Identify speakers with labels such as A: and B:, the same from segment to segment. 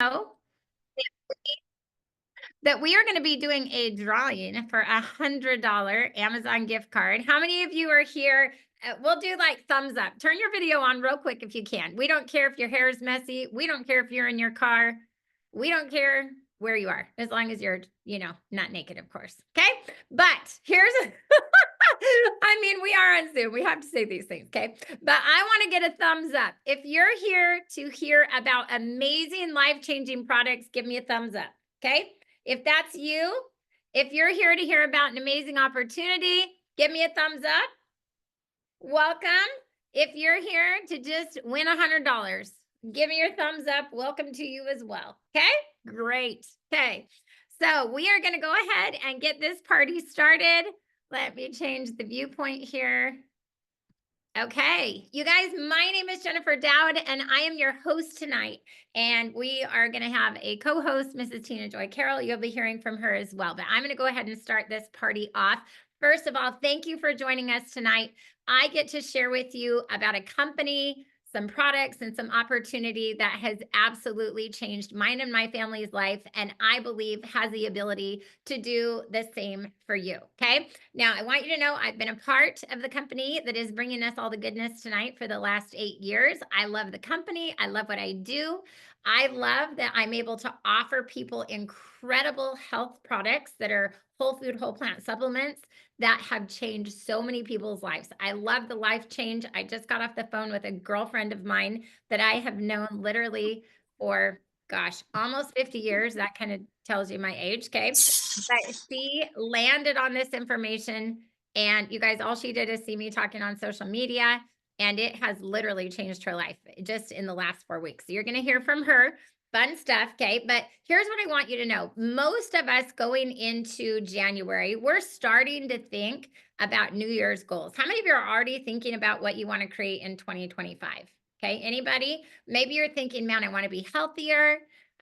A: know that we are going to be doing a drawing for $100 Amazon gift card. How many of you are here? We'll do like thumbs up. Turn your video on real quick if you can. We don't care if your hair is messy. We don't care if you're in your car. We don't care where you are, as long as you're, not naked, of course. Okay. But here's, I mean, we are on Zoom. We have to say these things. Okay. But I want to get a thumbs up. If you're here to hear about amazing life-changing products, give me a thumbs up. Okay. If that's you, if you're here to hear about an amazing opportunity, give me a thumbs up. Welcome. If you're here to just win $100, give me your thumbs up. Welcome to you as well. Okay, great. Okay, so we are going to go ahead and get this party started. Let me change the viewpoint here. Okay, you guys, my name is Jennifer Dowd, and I am your host tonight. And we are going to have a co host, Mrs. Tina Joy Carroll. You'll be hearing from her as well. But I'm going to go ahead and start this party off. First of all, thank you for joining us tonight. I get to share with you about a company, some products, and some opportunity that has absolutely changed mine and my family's life, and I believe has the ability to do the same for you. Okay. Now, I want you to know I've been a part of the company that is bringing us all the goodness tonight for the last 8 years. I love the company. I love what I do. I love that I'm able to offer people incredible health products that are whole food, whole plant supplements that have changed so many people's lives. I love the life change. I just got off the phone with a girlfriend of mine that I have known literally for, gosh, almost 50 years. That kind of tells you my age. Okay. But she landed on this information, and you guys, all she did is see me talking on social media, and it has literally changed her life just in the last 4 weeks. So you're going to hear from her. Fun stuff. Okay. But here's what I want you to know. Most of us going into January, we're starting to think about New Year's goals. How many of you are already thinking about what you want to create in 2025? Okay. Anybody? Maybe you're thinking, man, I want to be healthier.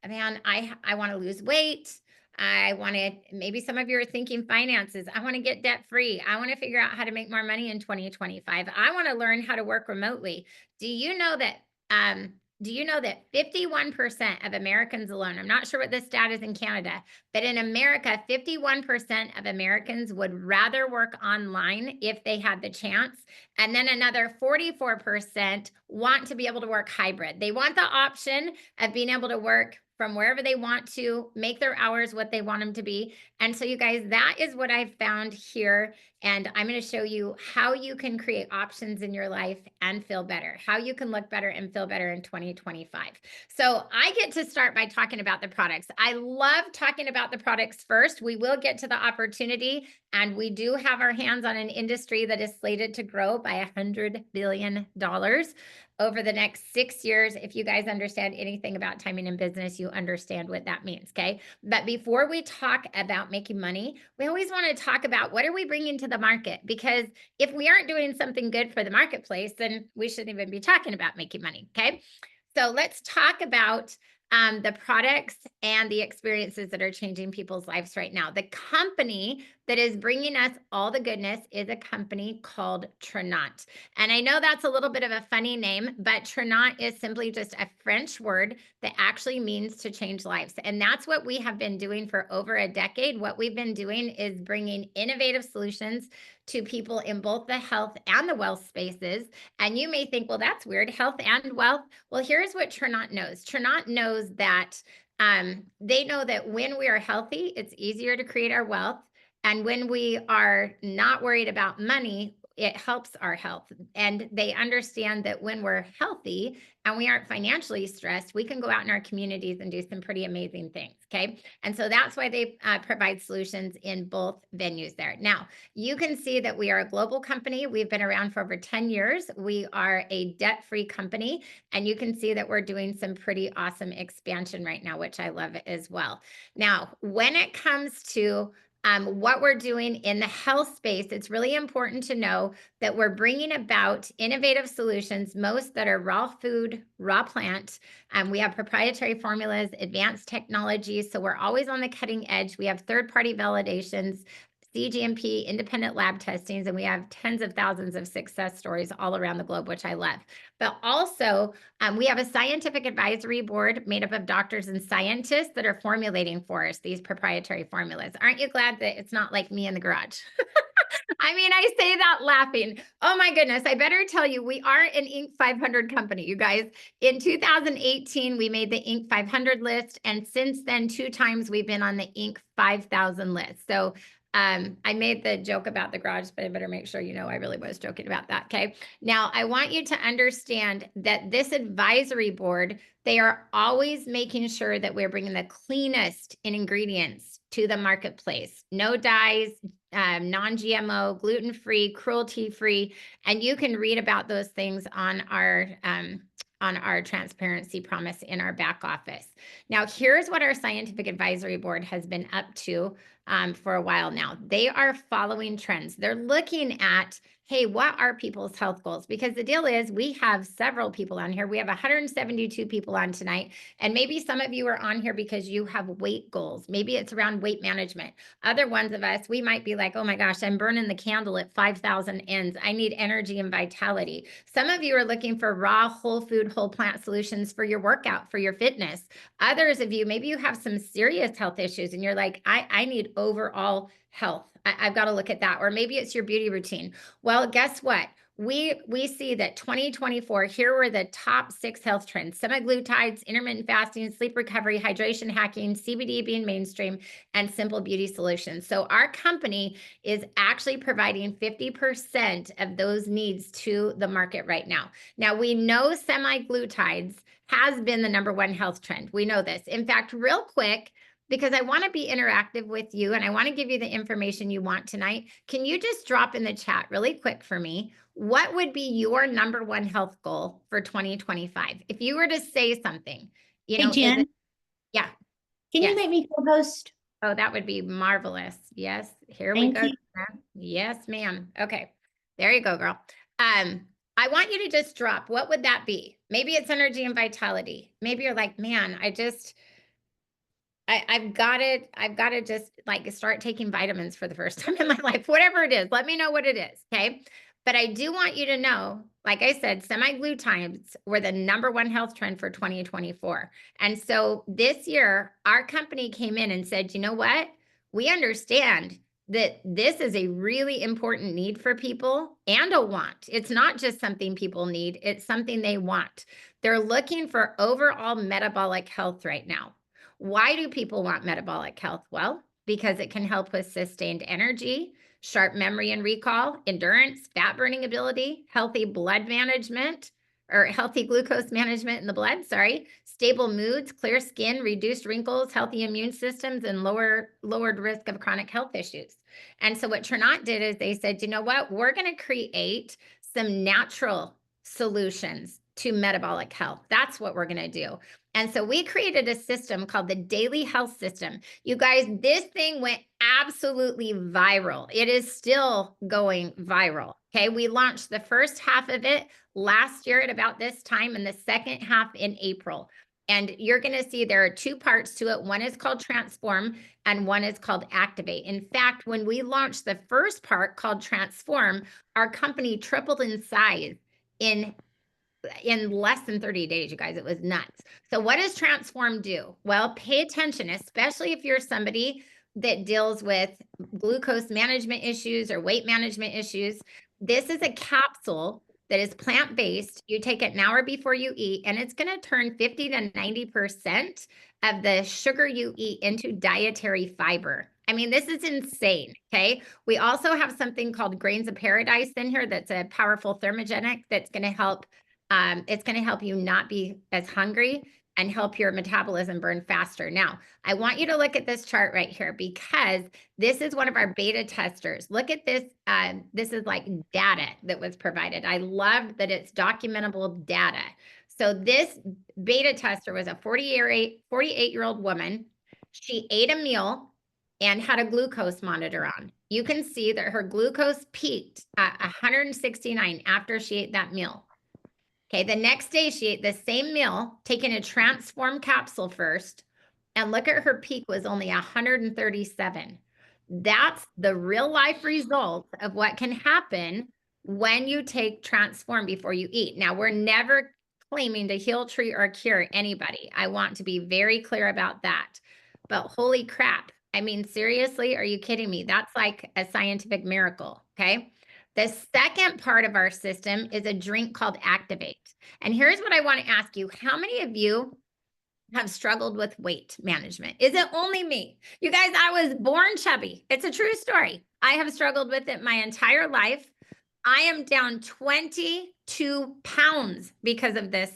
A: Man, I want to lose weight. I want to, maybe some of you are thinking finances. I want to get debt free. I want to figure out how to make more money in 2025. I want to learn how to work remotely. Do you know that? Do you know that 51% of Americans alone, I'm not sure what this stat is in Canada, but in America, 51% of Americans would rather work online if they had the chance. And then another 44% want to be able to work hybrid. They want the option of being able to work from wherever they want to, make their hours what they want them to be. And so, you guys, that is what I've found here. And I'm going to show you how you can create options in your life and feel better, how you can look better and feel better in 2025. So I get to start by talking about the products. I love talking about the products first. We will get to the opportunity, and we do have our hands on an industry that is slated to grow by $100 billion over the next 6 years. If you guys understand anything about timing in business, you understand what that means. Okay. But before we talk about making money, we always want to talk about what are we bringing to the market? Because if we aren't doing something good for the marketplace, then we shouldn't even be talking about making money. Okay. So let's talk about the products and the experiences that are changing people's lives right now. The company that is bringing us all the goodness is a company called Trinont. And I know that's a little bit of a funny name, but Trinont is simply just a French word that actually means to change lives. And that's what we have been doing for over a decade. What we've been doing is bringing innovative solutions to people in both the health and the wealth spaces. And you may think, well, that's weird, health and wealth. Well, here's what Trinont knows. Trinont knows that they know that when we are healthy, it's easier to create our wealth. And when we are not worried about money, it helps our health. And they understand that when we're healthy and we aren't financially stressed, we can go out in our communities and do some pretty amazing things. Okay. And so that's why they provide solutions in both venues there. Now, you can see that we are a global company. We've been around for over 10 years. We are a debt-free company. And you can see that we're doing some pretty awesome expansion right now, which I love as well. Now, when it comes to what we're doing in the health space, it's really important to know that we're bringing about innovative solutions, most that are raw food, raw plant. We have proprietary formulas, advanced technologies. So we're always on the cutting edge. We have third-party validations. CGMP independent lab testings, and we have tens of thousands of success stories all around the globe, which I love. But also, we have a scientific advisory board made up of doctors and scientists that are formulating for us these proprietary formulas. Aren't you glad that it's not like me in the garage? I mean, I say that laughing. Oh my goodness. I better tell you, we are an Inc. 500 company, you guys. In 2018, we made the Inc. 500 list. And since then, 2 times we've been on the Inc. 5,000 list. So I made the joke about the garage, but I better make sure you know I really was joking about that. Okay. Now, I want you to understand that this advisory board, they are always making sure that we're bringing the cleanest in ingredients to the marketplace. No dyes, non-GMO, gluten-free, cruelty-free, and you can read about those things on our transparency promise in our back office. Now, here's what our scientific advisory board has been up to for a while now. They are following trends. They're looking at, hey, what are people's health goals? Because the deal is we have several people on here. We have 172 people on tonight. And maybe some of you are on here because you have weight goals. Maybe it's around weight management. Other ones of us, we might be like, oh my gosh, I'm burning the candle at 5,000 ends. I need energy and vitality. Some of you are looking for raw, whole food, whole plant solutions for your workout, for your fitness. Others of you, maybe you have some serious health issues and you're like, I need overall health. I've got to look at that. Or maybe it's your beauty routine. Well, guess what? We see that 2024, here were the top 6 health trends: semaglutides, intermittent fasting, sleep recovery, hydration hacking, CBD being mainstream, and simple beauty solutions. So our company is actually providing 50% of those needs to the market right now. Now, we know semaglutides has been the #1 health trend. We know this. In fact, real quick, because I want to be interactive with you and I want to give you the information you want tonight, can you just drop in the chat really quick for me? What would be your #1 health goal for 2025? If you were to say something, you
B: Hey,
A: know,
B: Jen,
A: yeah.
B: can
A: Yes.
B: you make me co-host?
A: Oh, that would be marvelous. Yes. Here we
B: Thank
A: go.
B: you.
A: Yes, ma'am. Okay. There you go, girl. I want you to just drop. What would that be? Maybe it's energy and vitality. Maybe you're like, man, I've got to just like start taking vitamins for the first time in my life, whatever it is. Let me know what it is. Okay. But I do want you to know, like I said, semaglutides were the #1 health trend for 2024. And so this year, our company came in and said, you know what? We understand that this is a really important need for people and a want. It's not just something people need, it's something they want. They're looking for overall metabolic health right now. Why do people want metabolic health? Well, because it can help with sustained energy, sharp memory and recall, endurance, fat burning ability, healthy blood management, or healthy glucose management in the blood, stable moods, clear skin, reduced wrinkles, healthy immune systems, and lowered risk of chronic health issues. And so what Trinot did is they said, you know what, we're going to create some natural solutions to metabolic health. That's what we're going to do. And so we created a system called the Daily Health System. You guys, this thing went absolutely viral. It is still going viral. Okay. We launched the first half of it last year at about this time and the second half in April. And you're going to see there are 2 parts to it. One is called Transform and one is called Activate. In fact, when we launched the first part called Transform, our company tripled in size in less than 30 days, you guys. It was nuts. So what does Transform do? Well, pay attention, especially if you're somebody that deals with glucose management issues or weight management issues. This is a capsule that is plant-based. You take it an hour before you eat, and it's going to turn 50 to 90% of the sugar you eat into dietary fiber. I mean, this is insane. Okay. We also have something called Grains of Paradise in here that's a powerful thermogenic that's going to help. It's going to help you not be as hungry and help your metabolism burn faster. Now, I want you to look at this chart right here because this is one of our beta testers. Look at this. This is like data that was provided. I love that it's documentable data. So this beta tester was a 48-year-old woman. She ate a meal and had a glucose monitor on. You can see that her glucose peaked at 169 after she ate that meal. Okay, the next day she ate the same meal, taking a Transform capsule first, and look at her peak was only 137. That's the real life result of what can happen when you take Transform before you eat. Now, we're never claiming to heal, treat, or cure anybody. I want to be very clear about that. But holy crap. I mean, seriously, are you kidding me? That's like a scientific miracle. Okay. The second part of our system is a drink called Activate. And here's what I want to ask you. How many of you have struggled with weight management? Is it only me? You guys, I was born chubby. It's a true story. I have struggled with it my entire life. I am down 22 pounds because of this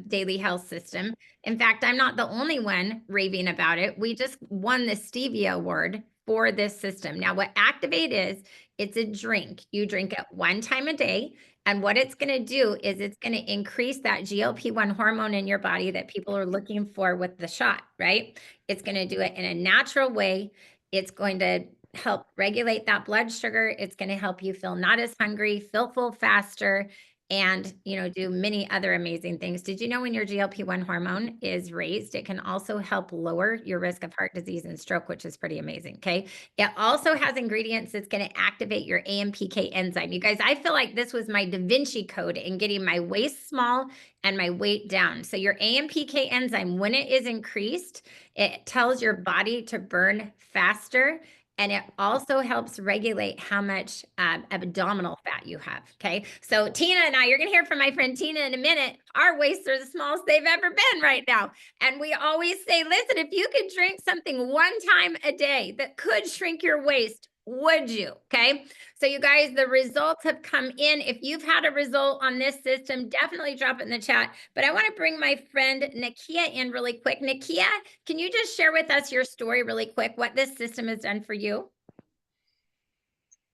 A: daily health system. In fact, I'm not the only one raving about it. We just won the Stevia Award for this system. Now, what Activate is, it's a drink. You drink it one time a day. And what it's going to do is it's going to increase that GLP-1 hormone in your body that people are looking for with the shot, right? It's going to do it in a natural way. It's going to help regulate that blood sugar. It's going to help you feel not as hungry, feel full faster, and do many other amazing things. Did you know when your GLP-1 hormone is raised, it can also help lower your risk of heart disease and stroke, which is pretty amazing. Okay. It also has ingredients that's going to activate your AMPK enzyme. You guys, I feel like this was my Da Vinci code in getting my waist small and my weight down. So your AMPK enzyme, when it is increased, it tells your body to burn faster. And it also helps regulate how much abdominal fat you have. Okay. So Tina and I, you're going to hear from my friend Tina in a minute. Our waists are the smallest they've ever been right now. And we always say, listen, if you could drink something one time a day that could shrink your waist, would you? Okay. So you guys, the results have come in. If you've had a result on this system, definitely drop it in the chat. But I want to bring my friend Nakia in really quick. Nakia, can you just share with us your story really quick, what this system has done for you?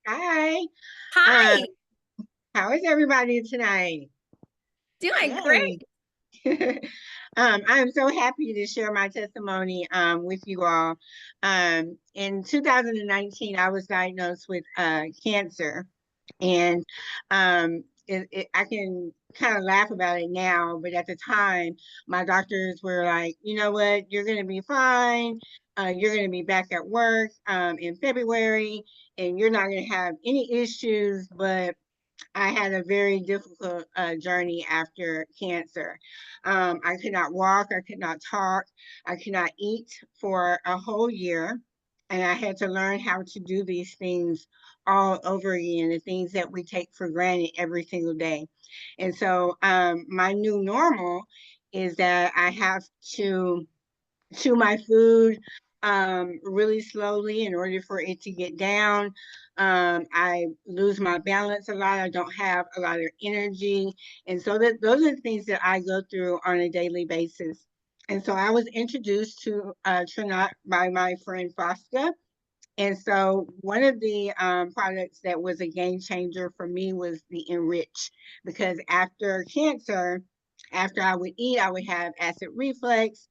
B: Hi.
A: Hi,
B: How is everybody tonight?
A: doing
B: Yay.
A: great.
B: I'm so happy to share my testimony with you all. In 2019, I was diagnosed with cancer, and I can kind of laugh about it now, but at the time, my doctors were like, you know what, you're going to be fine. You're going to be back at work in February, and you're not going to have any issues, but I had a very difficult journey after cancer. I could not walk, I could not talk, I could not eat for a whole year. And I had to learn how to do these things all over again, the things that we take for granted every single day. And so my new normal is that I have to chew my food really slowly in order for it to get down. I lose my balance a lot. I don't have a lot of energy. And so those are the things that I go through on a daily basis. And so I was introduced to Trinot by my friend Fosca. And so one of the products that was a game changer for me was the Enrich, because after cancer, after I would eat, I would have acid reflux.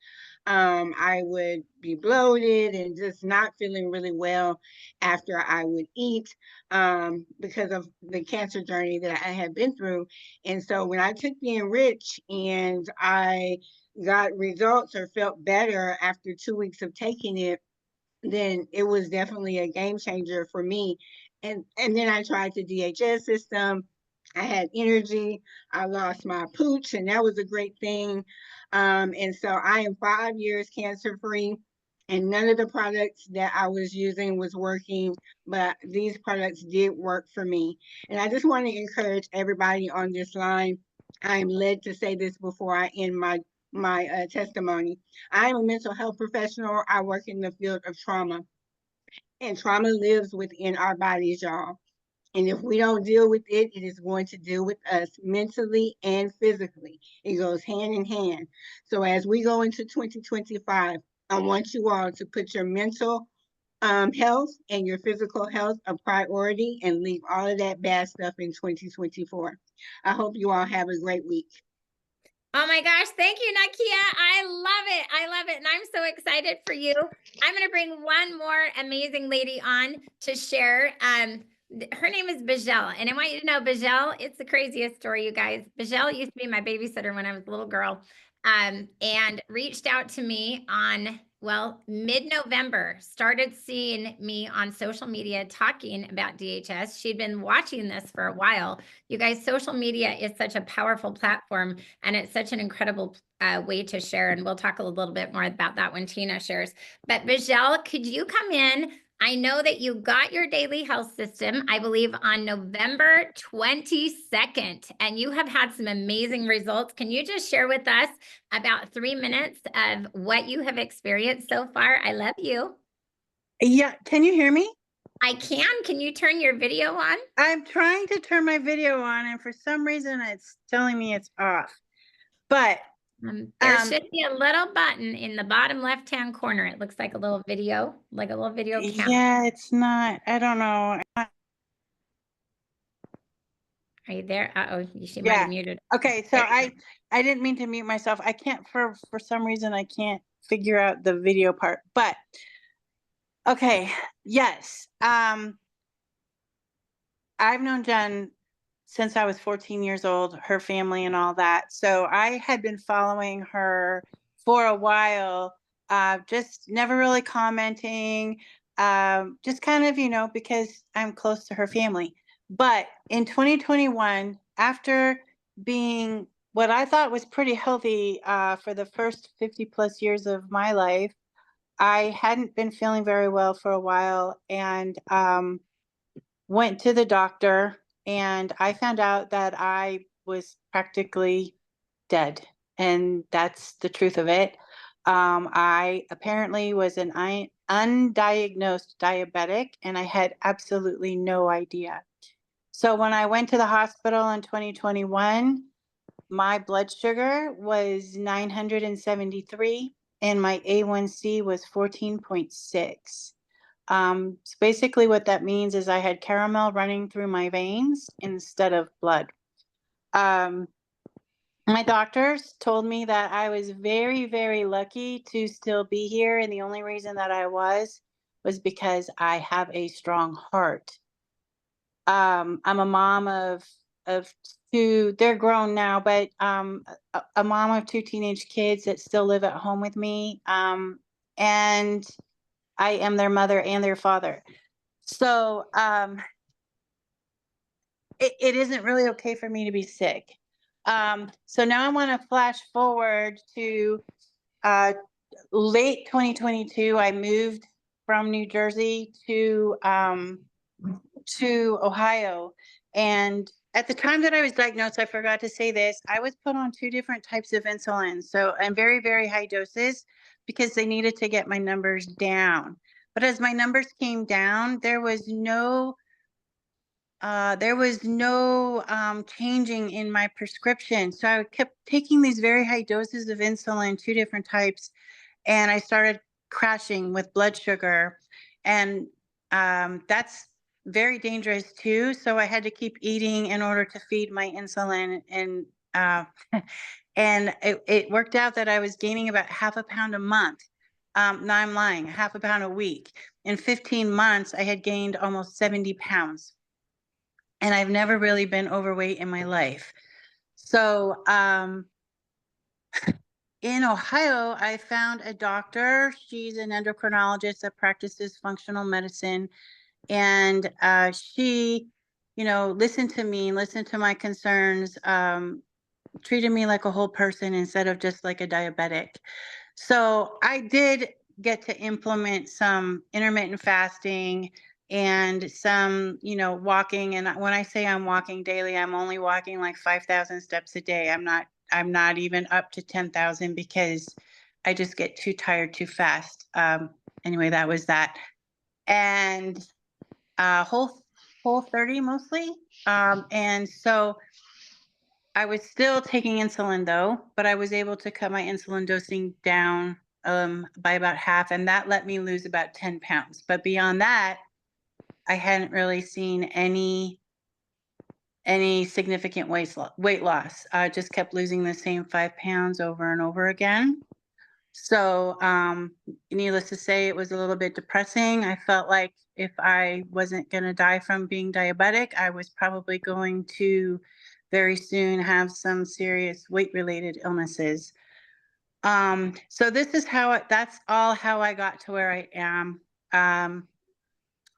B: I would be bloated and just not feeling really well after I would eat because of the cancer journey that I had been through. And so when I took the Enrich and I got results or felt better after 2 weeks of taking it, then it was definitely a game changer for me. And then I tried the DHS system. I had energy. I lost my pooch, and that was a great thing. And so I am 5 years cancer free, and none of the products that I was using was working, but these products did work for me. And I just want to encourage everybody on this line. I am led to say this before I end my testimony. I am a mental health professional. I work in the field of trauma, and trauma lives within our bodies, y'all. And if we don't deal with it, it is going to deal with us mentally and physically. It goes hand in hand. So as we go into 2025, I want you all to put your mental health and your physical health a priority and leave all of that bad stuff in 2024. I hope you all have a great week.
A: Oh my gosh, thank you, Nakia. I love it. I love it. And I'm so excited for you. I'm going to bring one more amazing lady on to share. Her name is Bijel. And I want you to know, Bijel, it's the craziest story, you guys. Bijel used to be my babysitter when I was a little girl, and reached out to me on Well, mid-November, started seeing me on social media talking about DHS. She'd been watching this for a while. You guys, social media is such a powerful platform, and it's such an incredible way to share. And we'll talk a little bit more about that when Tina shares. But Vijel, could you come in? I know that you got your daily health system, I believe, on November 22nd, and you have had some amazing results. Can you just share with us about 3 minutes of what you have experienced so far? I love you.
C: Yeah, can you hear me?
A: I can. Can you turn your video on?
C: I'm trying to turn my video on, and for some reason it's telling me it's off. But
A: There should be a little button in the bottom left-hand corner. It looks like a little video, like a little video camera.
C: yeah, it's not. I don't know.
A: Are you there? Uh-oh, she might
C: Yeah.
A: have muted.
C: Okay, so I didn't mean to mute myself. I can't for some reason I can't figure out the video part. But okay, yes. I've known Jen since I was 14 years old, her family and all that. So I had been following her for a while, just never really commenting, just kind of, because I'm close to her family. But in 2021, after being what I thought was pretty healthy for the first 50 plus years of my life, I hadn't been feeling very well for a while, and went to the doctor, and I found out that I was practically dead. And that's the truth of it. I apparently was an undiagnosed diabetic, and I had absolutely no idea. So when I went to the hospital in 2021, my blood sugar was 973 and my A1C was 14.6. So basically what that means is I had caramel running through my veins instead of blood. My doctors told me that I was very, very lucky to still be here. And the only reason that I was because I have a strong heart. I'm a mom of two, they're grown now, but a mom of two teenage kids that still live at home with me. And I am their mother and their father. So it isn't really okay for me to be sick. So now I want to flash forward to late 2022. I moved from New Jersey to Ohio. And at the time that I was diagnosed, I forgot to say this, I was put on 2 different types of insulin. So, and very, very high doses because they needed to get my numbers down. But as my numbers came down, there was no changing in my prescription. So I kept taking these very high doses of insulin, 2 different types, and I started crashing with blood sugar. And that's very dangerous too. So I had to keep eating in order to feed my insulin. And and it worked out that I was gaining about half a pound a month. No, I'm lying, half a pound a week. In 15 months, I had gained almost 70 pounds. And I've never really been overweight in my life. So in Ohio, I found a doctor. She's an endocrinologist that practices functional medicine. And she, listened to me, listened to my concerns, treated me like a whole person instead of just like a diabetic. So I did get to implement some intermittent fasting and some, walking. And when I say I'm walking daily, I'm only walking like 5,000 steps a day. I'm not even up to 10,000 because I just get too tired too fast. Anyway, that was that. And whole 30 mostly. And so I was still taking insulin though, but I was able to cut my insulin dosing down by about half, and that let me lose about 10 pounds. But beyond that, I hadn't really seen any significant weight loss. I just kept losing the same 5 pounds over and over again. So needless to say, it was a little bit depressing. I felt like if I wasn't going to die from being diabetic, I was probably going to very soon have some serious weight related illnesses. So this is that's all how I got to where I am.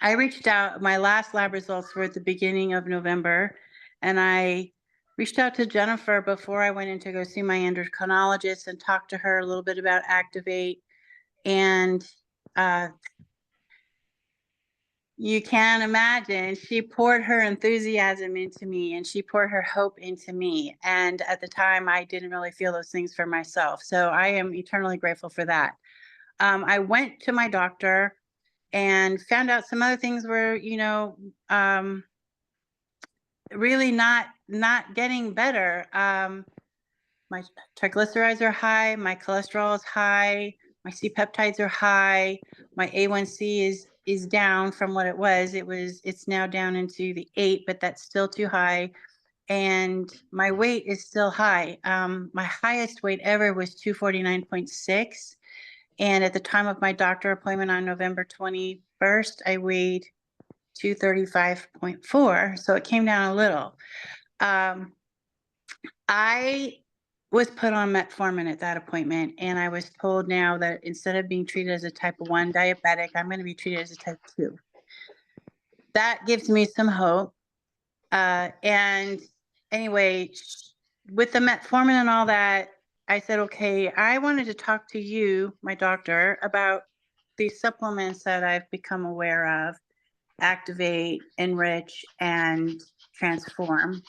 C: I reached out, my last lab results were at the beginning of November, and I reached out to Jennifer before I went in to go see my endocrinologist and talked to her a little bit about Activate. And you can imagine, she poured her enthusiasm into me and she poured her hope into me. And at the time, I didn't really feel those things for myself. So I am eternally grateful for that. I went to my doctor and found out some other things were, really not getting better. My triglycerides are high, my cholesterol is high, my C-peptides are high, my A1C is down from what it was. It's now down into the 8, but that's still too high. And my weight is still high. My highest weight ever was 249.6. And at the time of my doctor appointment on November 21st, I weighed 235.4. So it came down a little. I was put on metformin at that appointment, and I was told now that instead of being treated as a type 1 diabetic, I'm going to be treated as a type 2. That gives me some hope. And anyway, with the metformin and all that, I said, okay, I wanted to talk to you, my doctor, about these supplements that I've become aware of: Activate, Enrich, and Transform.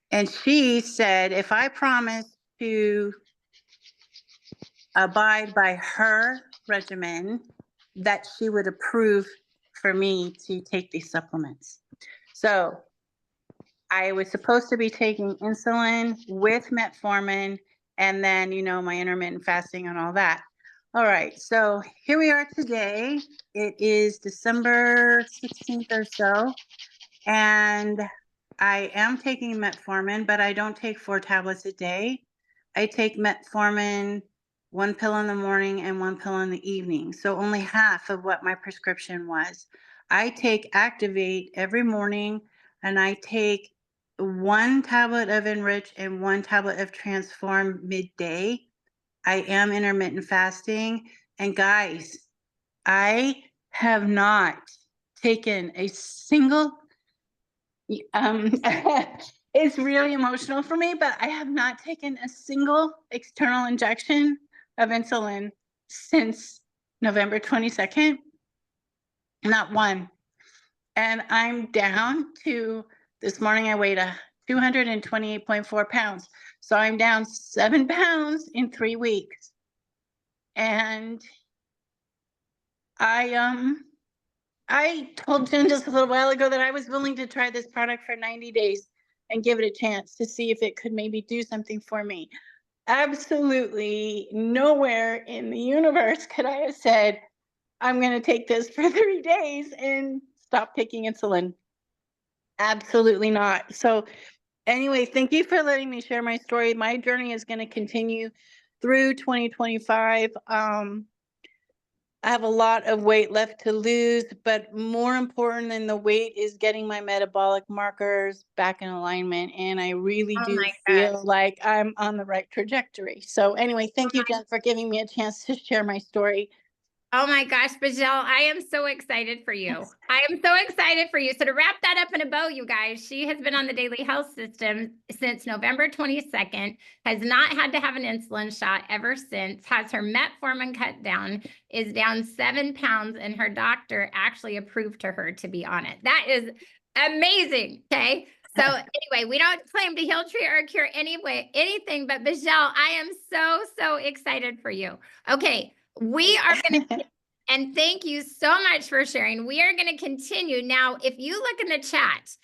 C: And she said, if I promise to abide by her regimen, that she would approve for me to take these supplements. So I was supposed to be taking insulin with metformin and then, my intermittent fasting and all that. All right. So here we are today. It is December 16th or so. And I am taking metformin, but I don't take 4 tablets a day. I take metformin, 1 pill in the morning and 1 pill in the evening. So only half of what my prescription was. I take Activate every morning, and I take 1 tablet of Enrich and 1 tablet of Transform midday. I am intermittent fasting. And guys, I have not taken a single it's really emotional for me, but I have not taken a single external injection of insulin since November 22nd. Not one. And I'm down to, this morning I weighed 228.4 pounds. So I'm down 7 pounds in 3 weeks. And I told Jen just a little while ago that I was willing to try this product for 90 days and give it a chance to see if it could maybe do something for me. Absolutely nowhere in the universe could I have said, I'm going to take this for 30 days and stop taking insulin. Absolutely not. So anyway, thank you for letting me share my story. My journey is going to continue through 2025. I have a lot of weight left to lose, but more important than the weight is getting my metabolic markers back in alignment. And I really do feel like I'm on the right trajectory. So anyway, thank you, Jen, for giving me a chance to share my story.
A: Oh my gosh, Bajel, I am so excited for you. I am so excited for you. So to wrap that up in a bow, you guys, she has been on the daily health system since November 22nd, has not had to have an insulin shot ever since, has her metformin cut down, is down 7 pounds, and her doctor actually approved to her to be on it. That is amazing. Okay. So anyway, we don't claim to heal, treat, or cure anything, but Bajel, I am so excited for you. Okay. We are going to, and thank you so much for sharing. We are going to continue. Now, if you look in the chat,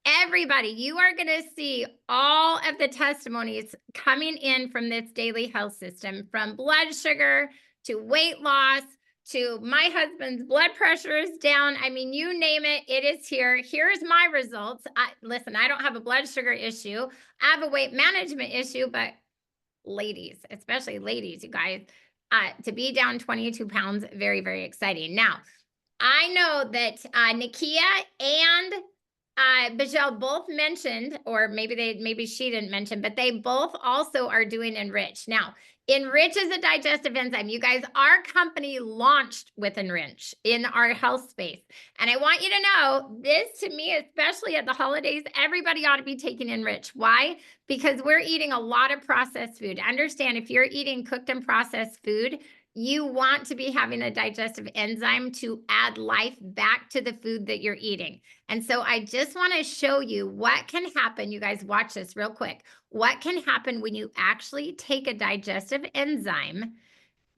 A: everybody, you are going to see all of the testimonies coming in from this daily health system, from blood sugar to weight loss to my husband's blood pressure is down. I mean, you name it, it is here. Here's my results. Listen, I don't have a blood sugar issue. I have a weight management issue, but ladies, especially ladies, you guys, to be down 22 pounds, very exciting. Now, I know that Nakia and Michelle both mentioned, or maybe she didn't mention, but they both also are doing Enrich. Now, Enrich is a digestive enzyme. You guys, our company launched with Enrich in our health space. And I want you to know this, to me, especially at the holidays, everybody ought to be taking Enrich. Why? Because we're eating a lot of processed food. Understand, if you're eating cooked and processed food, you want to be having a digestive enzyme to add life back to the food that you're eating. And so I just want to show you what can happen. You guys watch this real quick. What can happen when you actually take a digestive enzyme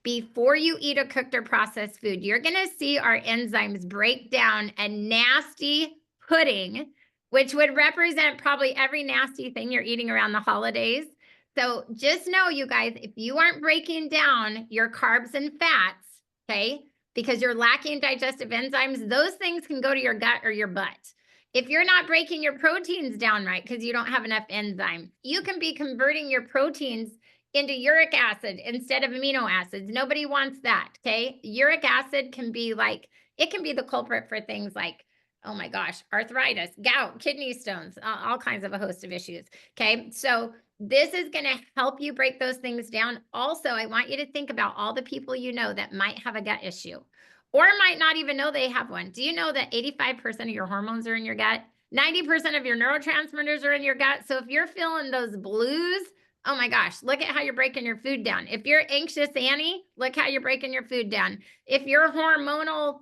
A: before you eat a cooked or processed food? You're going to see our enzymes break down a nasty pudding, which would represent probably every nasty thing you're eating around the holidays. So just know, you guys, if you aren't breaking down your carbs and fats, okay, because you're lacking digestive enzymes, those things can go to your gut or your butt. If you're not breaking your proteins down right because you don't have enough enzyme, you can be converting your proteins into uric acid instead of amino acids. Nobody wants that, okay? Uric acid can be like, it can be the culprit for things like, oh my gosh, arthritis, gout, kidney stones, all kinds of a host of issues, okay? So this is going to help you break those things down. Also, I want you to think about all the people you know that might have a gut issue or might not even know they have one. Do you know that 85% of your hormones are in your gut? 90% of your neurotransmitters are in your gut. So if you're feeling those blues, oh my gosh, look at how you're breaking your food down. If you're anxious Annie, look how you're breaking your food down. If you're hormonal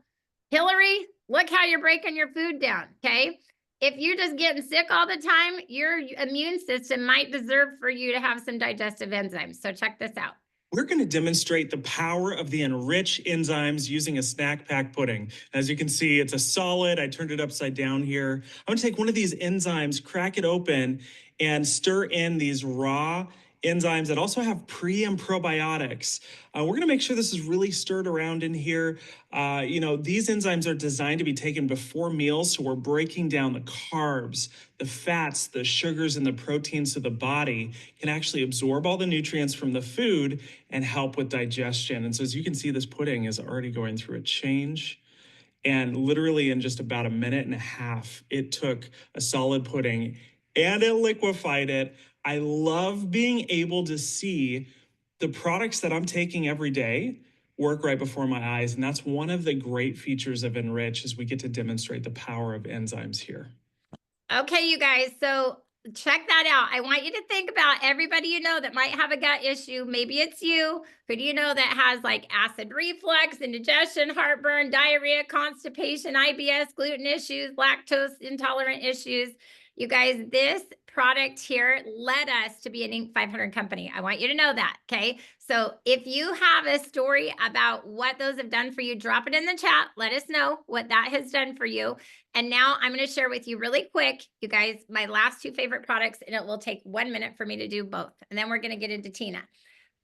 A: Hillary, look how you're breaking your food down, okay? If you're just getting sick all the time, your immune system might deserve for you to have some digestive enzymes. So check this out.
D: We're going to demonstrate the power of the Enrich enzymes using a snack pack pudding. As you can see, it's a solid. I turned it upside down here. I'm going to take one of these enzymes, crack it open, and stir in these raw enzymes that also have pre and probiotics. We're going to make sure this is really stirred around in here. These enzymes are designed to be taken before meals, so we're breaking down the carbs, the fats, the sugars, and the proteins so the body can actually absorb all the nutrients from the food and help with digestion. And so as you can see, this pudding is already going through a change. And literally in just about a minute and a half, it took a solid pudding and it liquefied it. I love being able to see the products that I'm taking every day work right before my eyes. And that's one of the great features of Enrich, is we get to demonstrate the power of enzymes here.
A: Okay, you guys, so check that out. I want you to think about everybody you know that might have a gut issue. Maybe it's you. Who do you know that has like acid reflux, indigestion, heartburn, diarrhea, constipation, IBS, gluten issues, lactose intolerant issues? You guys, this product here led us to be an Inc. 500 company. I want you to know that, okay? So if you have a story about what those have done for you, drop it in the chat. Let us know what that has done for you. And now I'm going to share with you really quick, you guys, my last two favorite products, and it will take 1 minute for me to do both. And then we're going to get into Tina.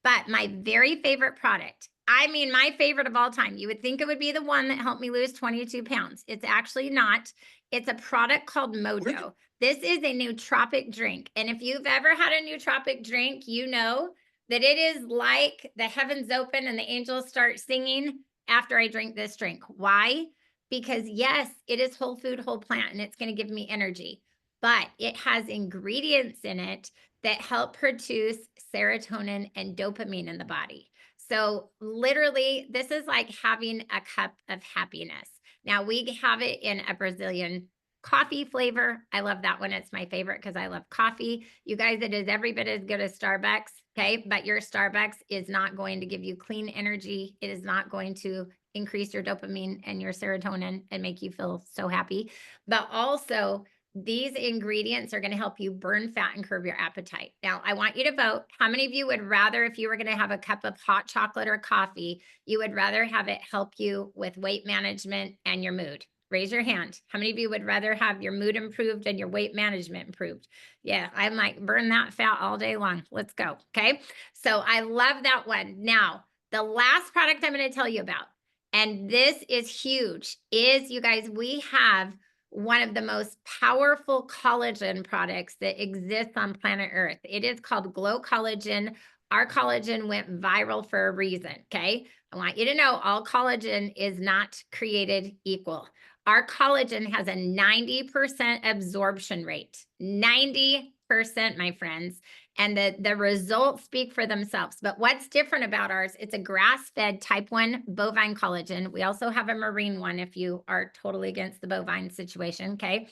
A: But my very favorite product, I mean, my favorite of all time, you would think it would be the one that helped me lose 22 pounds. It's actually not. It's a product called Mojo. This is a nootropic drink. And if you've ever had a nootropic drink, you know that it is like the heavens open and the angels start singing after I drink this drink. Why? Because yes, it is whole food, whole plant, and it's going to give me energy, but it has ingredients in it that help produce serotonin and dopamine in the body. So literally, this is like having a cup of happiness. Now we have it in a Brazilian coffee flavor. I love that one. It's my favorite because I love coffee. You guys, it is every bit as good as Starbucks, okay? But your Starbucks is not going to give you clean energy. It is not going to increase your dopamine and your serotonin and make you feel so happy. But also, these ingredients are going to help you burn fat and curb your appetite. Now, I want you to vote. How many of you would rather, if you were going to have a cup of hot chocolate or coffee, you would rather have it help you with weight management and your mood? Raise your hand. How many of you would rather have your mood improved and your weight management improved? Yeah, I might burn that fat all day long. Let's go. Okay. So I love that one. Now, the last product I'm going to tell you about, and this is huge, is, you guys, we have one of the most powerful collagen products that exists on planet Earth. It is called Glow Collagen. Our collagen went viral for a reason, okay? I want you to know all collagen is not created equal. our collagen has a 90% absorption rate. 90%, my friends. And the results speak for themselves. But what's different about ours, it's a grass-fed type 1 bovine collagen. We also have a marine one if you are totally against the bovine situation, okay?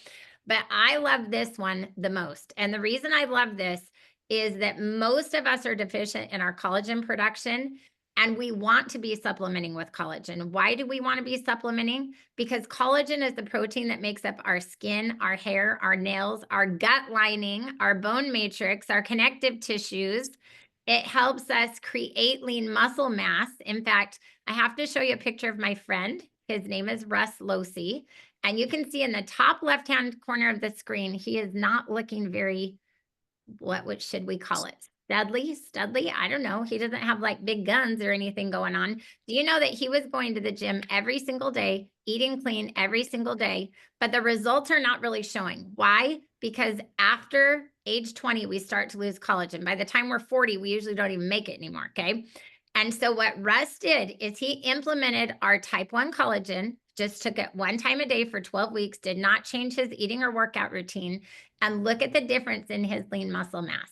A: But I love this one the most. And the reason I love this is that most of us are deficient in our collagen production, and we want to be supplementing with collagen. Why do we want to be supplementing? Because collagen is the protein that makes up our skin, our hair, our nails, our gut lining, our bone matrix, our connective tissues. It helps us create lean muscle mass. In fact, I have to show you a picture of my friend. His name is Russ Losey. And you can see in the top left-hand corner of the screen, he is not looking very, what should we call it? Studly? I don't know. He doesn't have like big guns or anything going on. Do you know that he was going to the gym every single day, eating clean every single day, but the results are not really showing? Why? Because after age 20, we start to lose collagen. By the time we're 40, we usually don't even make it anymore, okay? And so what Russ did is he implemented our type 1 collagen, just took it one time a day for 12 weeks, did not change his eating or workout routine, and look at the difference in his lean muscle mass.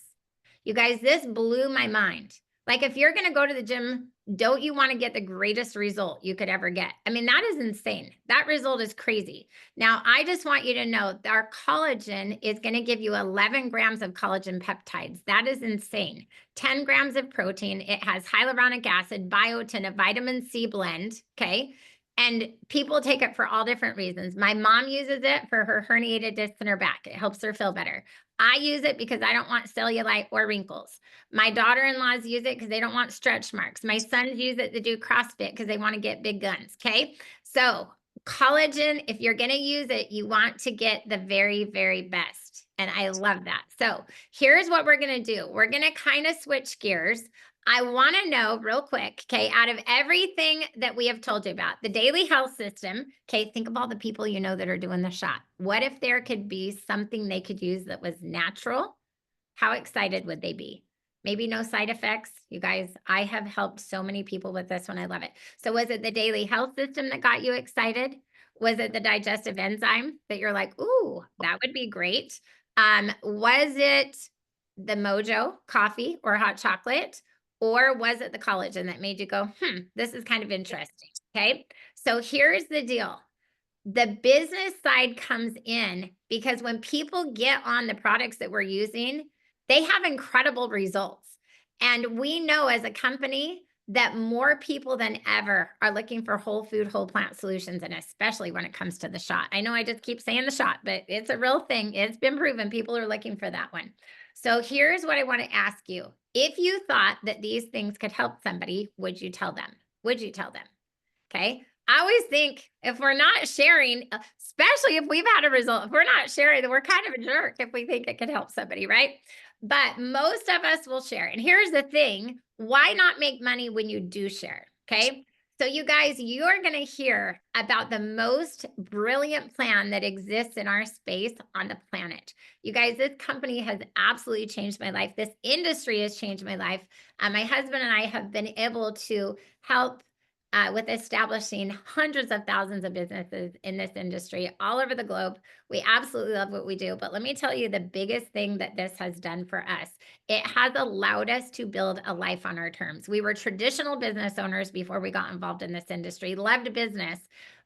A: You guys, this blew my mind. Like, if you're going to go to the gym, don't you want to get the greatest result you could ever get? I mean, that is insane. That result is crazy. Now, I just want you to know that our collagen is going to give you 11 grams of collagen peptides. That is insane. 10 grams of protein. It has hyaluronic acid, biotin, a vitamin C blend. Okay. And people take it for all different reasons. My mom uses it for her herniated discs in her back. It helps her feel better. I use it because I don't want cellulite or wrinkles. My daughter-in-laws use it because they don't want stretch marks. My sons use it to do CrossFit because they want to get big guns, okay? So collagen, if you're going to use it, you want to get the very, very best. And I love that. So here's what we're going to do. We're going to kind of switch gears. I want to know real quick, okay, out of everything that we have told you about, the daily health system, okay, think of all the people you know that are doing the shot. What if there could be something they could use that was natural? How excited would they be? Maybe no side effects. You guys, I have helped so many people with this one. I love it. So was it the daily health system that got you excited? Was it the digestive enzyme that you're like, ooh, that would be great? Was it the Mojo coffee or hot chocolate? Or was it the collagen that made you go, this is kind of interesting, okay? So here's the deal. The business side comes in because when people get on the products that we're using, they have incredible results. And we know as a company that more people than ever are looking for whole food, whole plant solutions, and especially when it comes to the shot. I know I just keep saying the shot, but it's a real thing. It's been proven. People are looking for that one. So here's what I want to ask you. If you thought that these things could help somebody, would you tell them? Would you tell them? Okay. I always think if we're not sharing, especially if we've had a result, if we're not sharing, then we're kind of a jerk if we think it could help somebody, right? But most of us will share. And here's the thing, why not make money when you do share? Okay. So you guys, you're going to hear about the most brilliant plan that exists in our space on the planet. You guys, this company has absolutely changed my life. This industry has changed my life. My husband and I have been able to help with establishing hundreds of thousands of businesses in this industry all over the globe. We absolutely love what we do. But let me tell you the biggest thing that this has done for us. It has allowed us to build a life on our terms. We were traditional business owners before we got involved in this industry, loved business.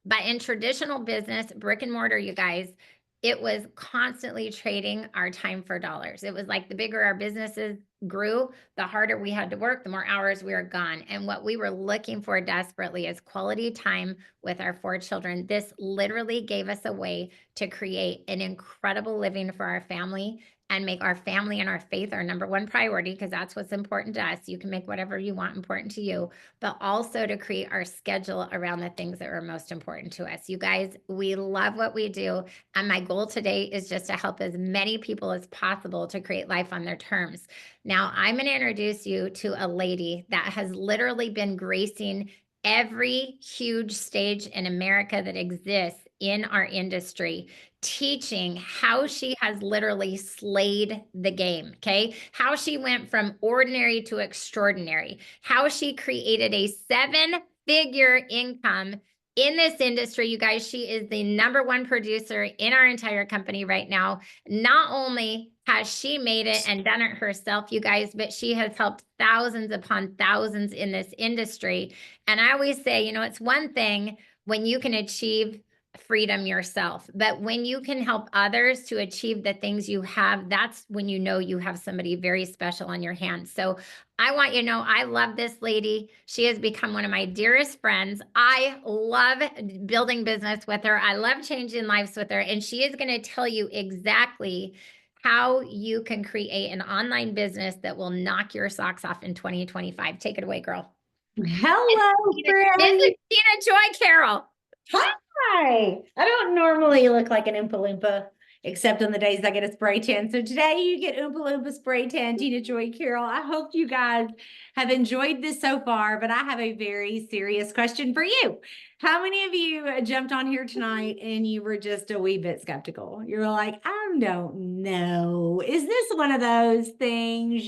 A: But in traditional business, brick and mortar, you guys, it was constantly trading our time for dollars. It was like the bigger our businesses grew, the harder we had to work, the more hours we were gone. And what we were looking for desperately is quality time with our 4 children. This literally gave us a way to create an incredible living for our family and make our family and our faith our number one priority, because that's what's important to us. You can make whatever you want important to you, but also to create our schedule around the things that are most important to us. You guys, we love what we do. And my goal today is just to help as many people as possible to create life on their terms. Now, I'm going to introduce you to a lady that has literally been gracing every huge stage in America that exists in our industry, teaching how she has literally slayed the game, okay? How she went from ordinary to extraordinary, how she created a 7-figure income in this industry, you guys. She is the #1 producer in our entire company right now. Not only has she made it and done it herself, you guys, but she has helped thousands upon thousands in this industry. And I always say, it's one thing when you can achieve freedom yourself, but when you can help others to achieve the things you have, that's when you have somebody very special on your hands. So I want you to know I love this lady. She has become one of my dearest friends. I love building business with her. I love changing lives with her. And she is going to tell you exactly how you can create an online business that will knock your socks off in 2025. Take it away, girl.
E: Hello,
A: This is
E: friends.
A: Tina Joy Carroll.
E: Hi. I don't normally look like an Oompa Loompa, except on the days I get a spray tan. So today you get Oompa Loompa spray tan, Tina Joy Carroll. I hope you guys have enjoyed this so far, but I have a very serious question for you. How many of you jumped on here tonight and you were just a wee bit skeptical? You're like, I don't know. Is this one of those things,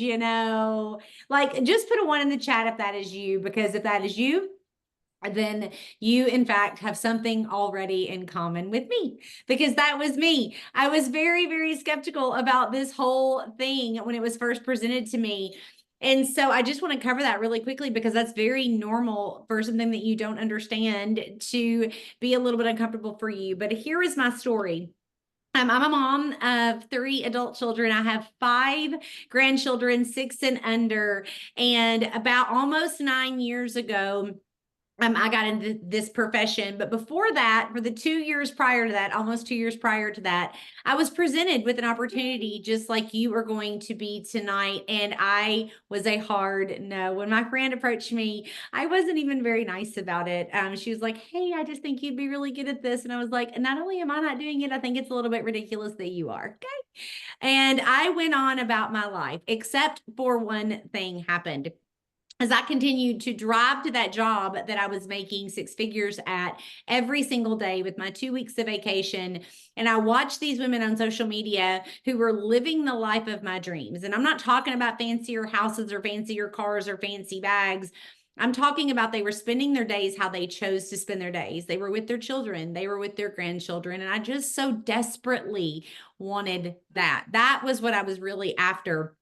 E: Like, just put a 1 in the chat if that is you, because if that is you, then you, in fact, have something already in common with me, because that was me. I was very, very skeptical about this whole thing when it was first presented to me. And so I just want to cover that really quickly, because that's very normal for something that you don't understand to be a little bit uncomfortable for you. But here is my story. I'm a mom of 3 adult children. I have 5 grandchildren, 6 and under. And about almost 9 years ago, I got into this profession. But before that, for the 2 years prior to that, almost 2 years prior to that, I was presented with an opportunity just like you are going to be tonight. And I was a hard no. When my friend approached me, I wasn't even very nice about it. She was like, hey, I just think you'd be really good at this. And I was like, not only am I not doing it, I think it's a little bit ridiculous that you are. Okay. And I went on about my life, except for one thing happened. As I continued to drive to that job that I was making 6 figures at every single day with my 2 weeks of vacation, and I watched these women on social media who were living the life of my dreams. And I'm not talking about fancier houses or fancier cars or fancy bags. I'm talking about they were spending their days how they chose to spend their days. They were with their children, they were with their grandchildren, and I just so desperately wanted that. That was what I was really after.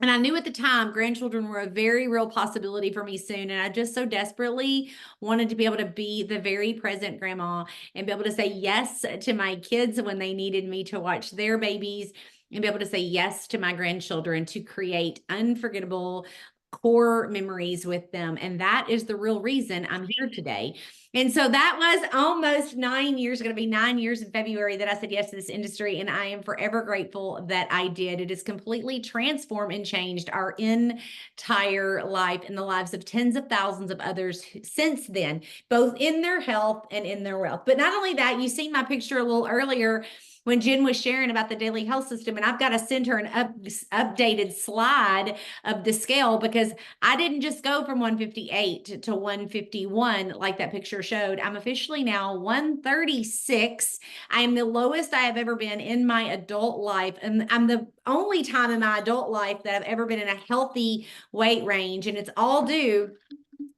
E: And I knew at the time grandchildren were a very real possibility for me soon. And I just so desperately wanted to be able to be the very present grandma and be able to say yes to my kids when they needed me to watch their babies, and be able to say yes to my grandchildren to create unforgettable core memories with them. And that is the real reason I'm here today. And so that was almost 9 years, going to be 9 years in February, that I said yes to this industry. And I am forever grateful that I did. It has completely transformed and changed our entire life and the lives of tens of thousands of others since then, both in their health and in their wealth. But not only that, you seen my picture a little earlier when Jen was sharing about the daily health system, and I've got to send her an updated slide of the scale, because I didn't just go from 158 to 151 like that picture showed. I'm officially now 136. I am the lowest I have ever been in my adult life. And I'm the only time in my adult life that I've ever been in a healthy weight range. And it's all due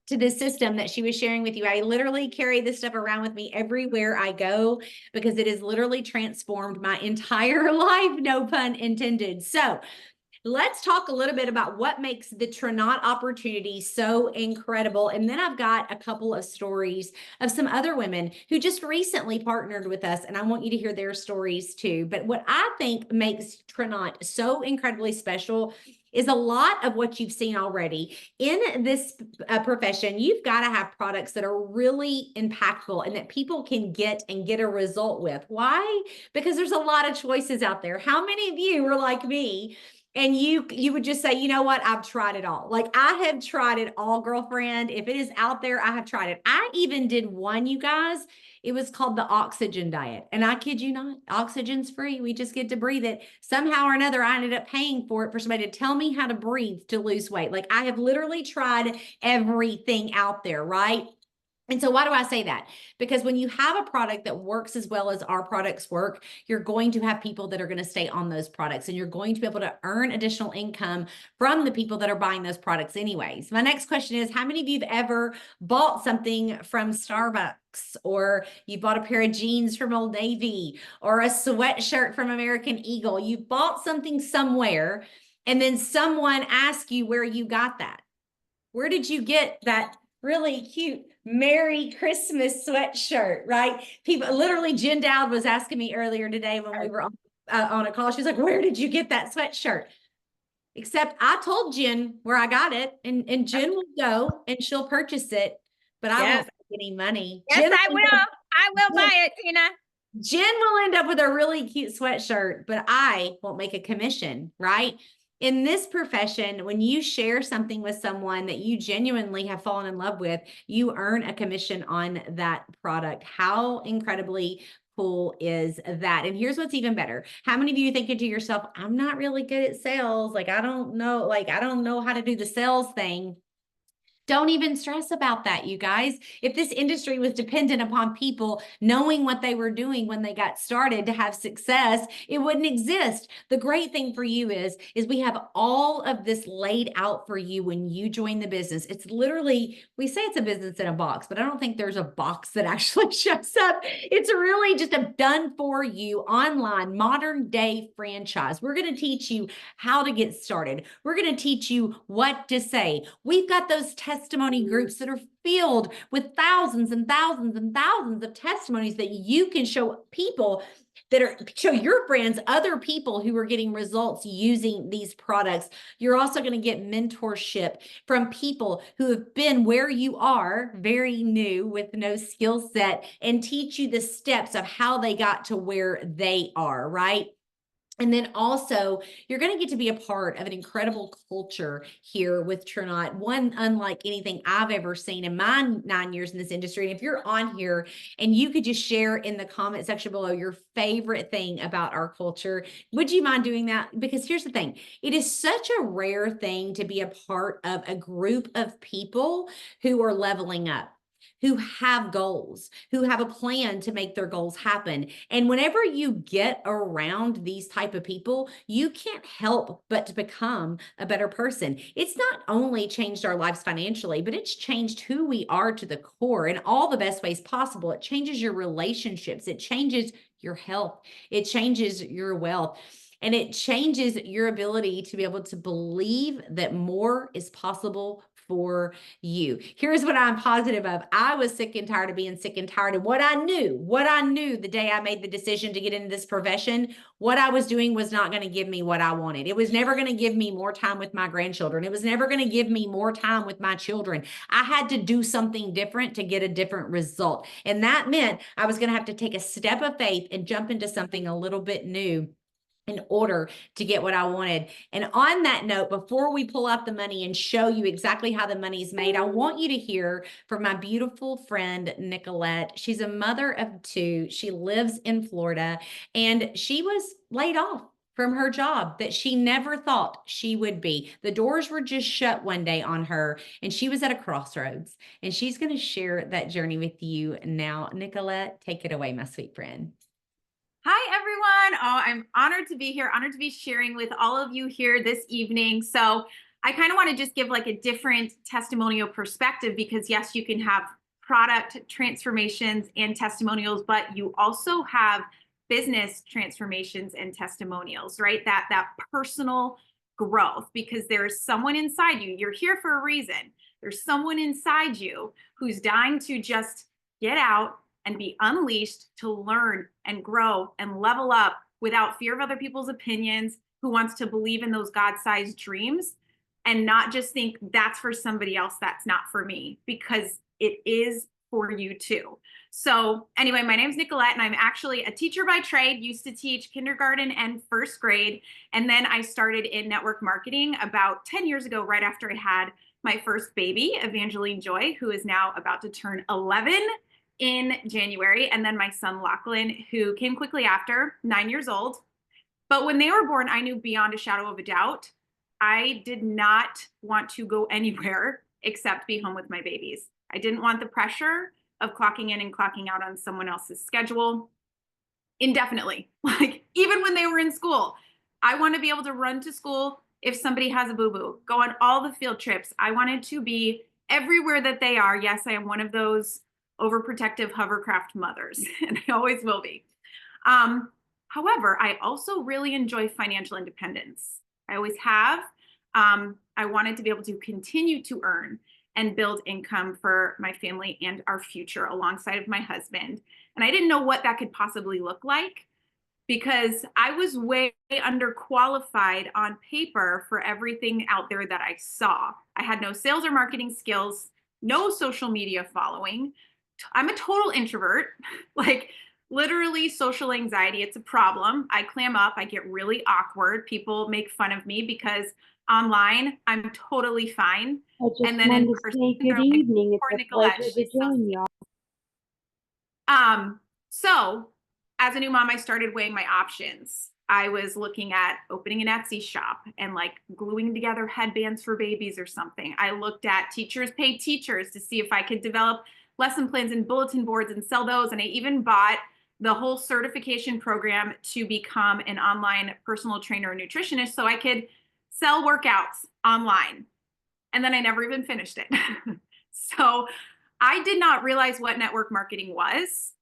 E: to this system that she was sharing with you. I literally carry this stuff around with me everywhere I go, because it has literally transformed my entire life, no pun intended. So let's talk a little bit about what makes the Trinot opportunity so incredible. And then I've got a couple of stories of some other women who just recently partnered with us, and I want you to hear their stories too. But what I think makes Trinot so incredibly special is a lot of what you've seen already. In this profession, you've got to have products that are really impactful and that people can get a result with. Why? Because there's a lot of choices out there. How many of you are like me? And you would just say, you know what? I've tried it all. Like, I have tried it all, girlfriend. If it is out there, I have tried it. I even did one, you guys. It was called the oxygen diet. And I kid you not, oxygen's free. We just get to breathe it. Somehow or another, I ended up paying for it for somebody to tell me how to breathe to lose weight. Like, I have literally tried everything out there, right? And so why do I say that? Because when you have a product that works as well as our products work, you're going to have people that are going to stay on those products, and you're going to be able to earn additional income from the people that are buying those products anyways. My next question is, how many of you have ever bought something from Starbucks, or you bought a pair of jeans from Old Navy, or a sweatshirt from American Eagle? You bought something somewhere, and then someone asked you where you got that. Where did you get that really cute Merry Christmas sweatshirt, right? People, literally, Jen Dowd was asking me earlier today when we were on a call. She was like, where did you get that sweatshirt? Except I told Jen where I got it, and Jen will go and she'll purchase it, but I
A: Yes.
E: won't make any money.
A: Yes,
E: Jen
A: I will. I will buy it, Tina.
E: Jen will end up with a really cute sweatshirt, but I won't make a commission, right? In this profession, when you share something with someone that you genuinely have fallen in love with, you earn a commission on that product. How incredibly cool is that? And here's what's even better. How many of you thinking to yourself, I'm not really good at sales. Like, I don't know how to do the sales thing. Don't even stress about that, you guys. If this industry was dependent upon people knowing what they were doing when they got started to have success, it wouldn't exist. The great thing for you is we have all of this laid out for you when you join the business. It's literally, we say it's a business in a box, but I don't think there's a box that actually shows up. It's really just a done for you online modern day franchise. We're going to teach you how to get started. We're going to teach you what to say. We've got those testimony groups that are filled with thousands and thousands and thousands of testimonies that you can show people show your friends, other people who are getting results using these products. You're also going to get mentorship from people who have been where you are, very new with no skill set, and teach you the steps of how they got to where they are, right? And then also, you're going to get to be a part of an incredible culture here with Trinot, one unlike anything I've ever seen in my 9 years in this industry. And if you're on here and you could just share in the comment section below your favorite thing about our culture, would you mind doing that? Because here's the thing, it is such a rare thing to be a part of a group of people who are leveling up, who have goals, who have a plan to make their goals happen. And whenever you get around these type of people, you can't help but to become a better person. It's not only changed our lives financially, but it's changed who we are to the core in all the best ways possible. It changes your relationships. It changes your health. It changes your wealth. And it changes your ability to be able to believe that more is possible for you. Here's what I'm positive of. I was sick and tired of being sick and tired of what I knew the day I made the decision to get into this profession. What I was doing was not going to give me what I wanted. It was never going to give me more time with my grandchildren. It was never going to give me more time with my children. I had to do something different to get a different result. And that meant I was going to have to take a step of faith and jump into something a little bit new in order to get what I wanted. And on that note, before we pull out the money and show you exactly how the money is made, I want you to hear from my beautiful friend, Nicolette. She's a mother of 2. She lives in Florida, and she was laid off from her job that she never thought she would be. The doors were just shut one day on her, and she was at a crossroads, and she's going to share that journey with you now. Nicolette, take it away, my sweet friend.
F: Hi, everyone. Oh, I'm honored to be here, honored to be sharing with all of you here this evening. So I kind of want to just give like a different testimonial perspective because yes, you can have product transformations and testimonials, but you also have business transformations and testimonials, right? That personal growth, because there's someone inside you. You're here for a reason. There's someone inside you who's dying to just get out and be unleashed to learn and grow and level up without fear of other people's opinions, who wants to believe in those God-sized dreams and not just think that's for somebody else, that's not for me, because it is for you too. So anyway, my name's Nicolette, and I'm actually a teacher by trade, used to teach kindergarten and first grade. And then I started in network marketing about 10 years ago, right after I had my first baby, Evangeline Joy, who is now about to turn 11 in January, and then my son Lachlan, who came quickly after, 9 years old. But when they were born, I knew beyond a shadow of a doubt, I did not want to go anywhere except be home with my babies. I didn't want the pressure of clocking in and clocking out on someone else's schedule indefinitely. Like even when they were in school, I want to be able to run to school if somebody has a boo-boo, go on all the field trips. I wanted to be everywhere that they are. Yes, I am one of those overprotective hovercraft mothers, and I always will be. However, I also really enjoy financial independence. I always have. I wanted to be able to continue to earn and build income for my family and our future alongside of my husband. And I didn't know what that could possibly look like because I was way underqualified on paper for everything out there that I saw. I had no sales or marketing skills, no social media following. I'm a total introvert, like literally social anxiety. It's a problem. I clam up, I get really awkward. People make fun of me because online I'm totally fine.
G: I just
F: And then in
G: wanted to
F: person,
G: say
F: they're
G: good
F: like,
G: evening.
F: poor
G: It's a
F: Nicolette,
G: pleasure to
F: she's so
G: join y'all.
F: So as a new mom, I started weighing my options. I was looking at opening an Etsy shop and like gluing together headbands for babies or something. I looked at teachers pay teachers to see if I could develop lesson plans and bulletin boards and sell those. And I even bought the whole certification program to become an online personal trainer and nutritionist so I could sell workouts online. And then I never even finished it. So I did not realize what network marketing was,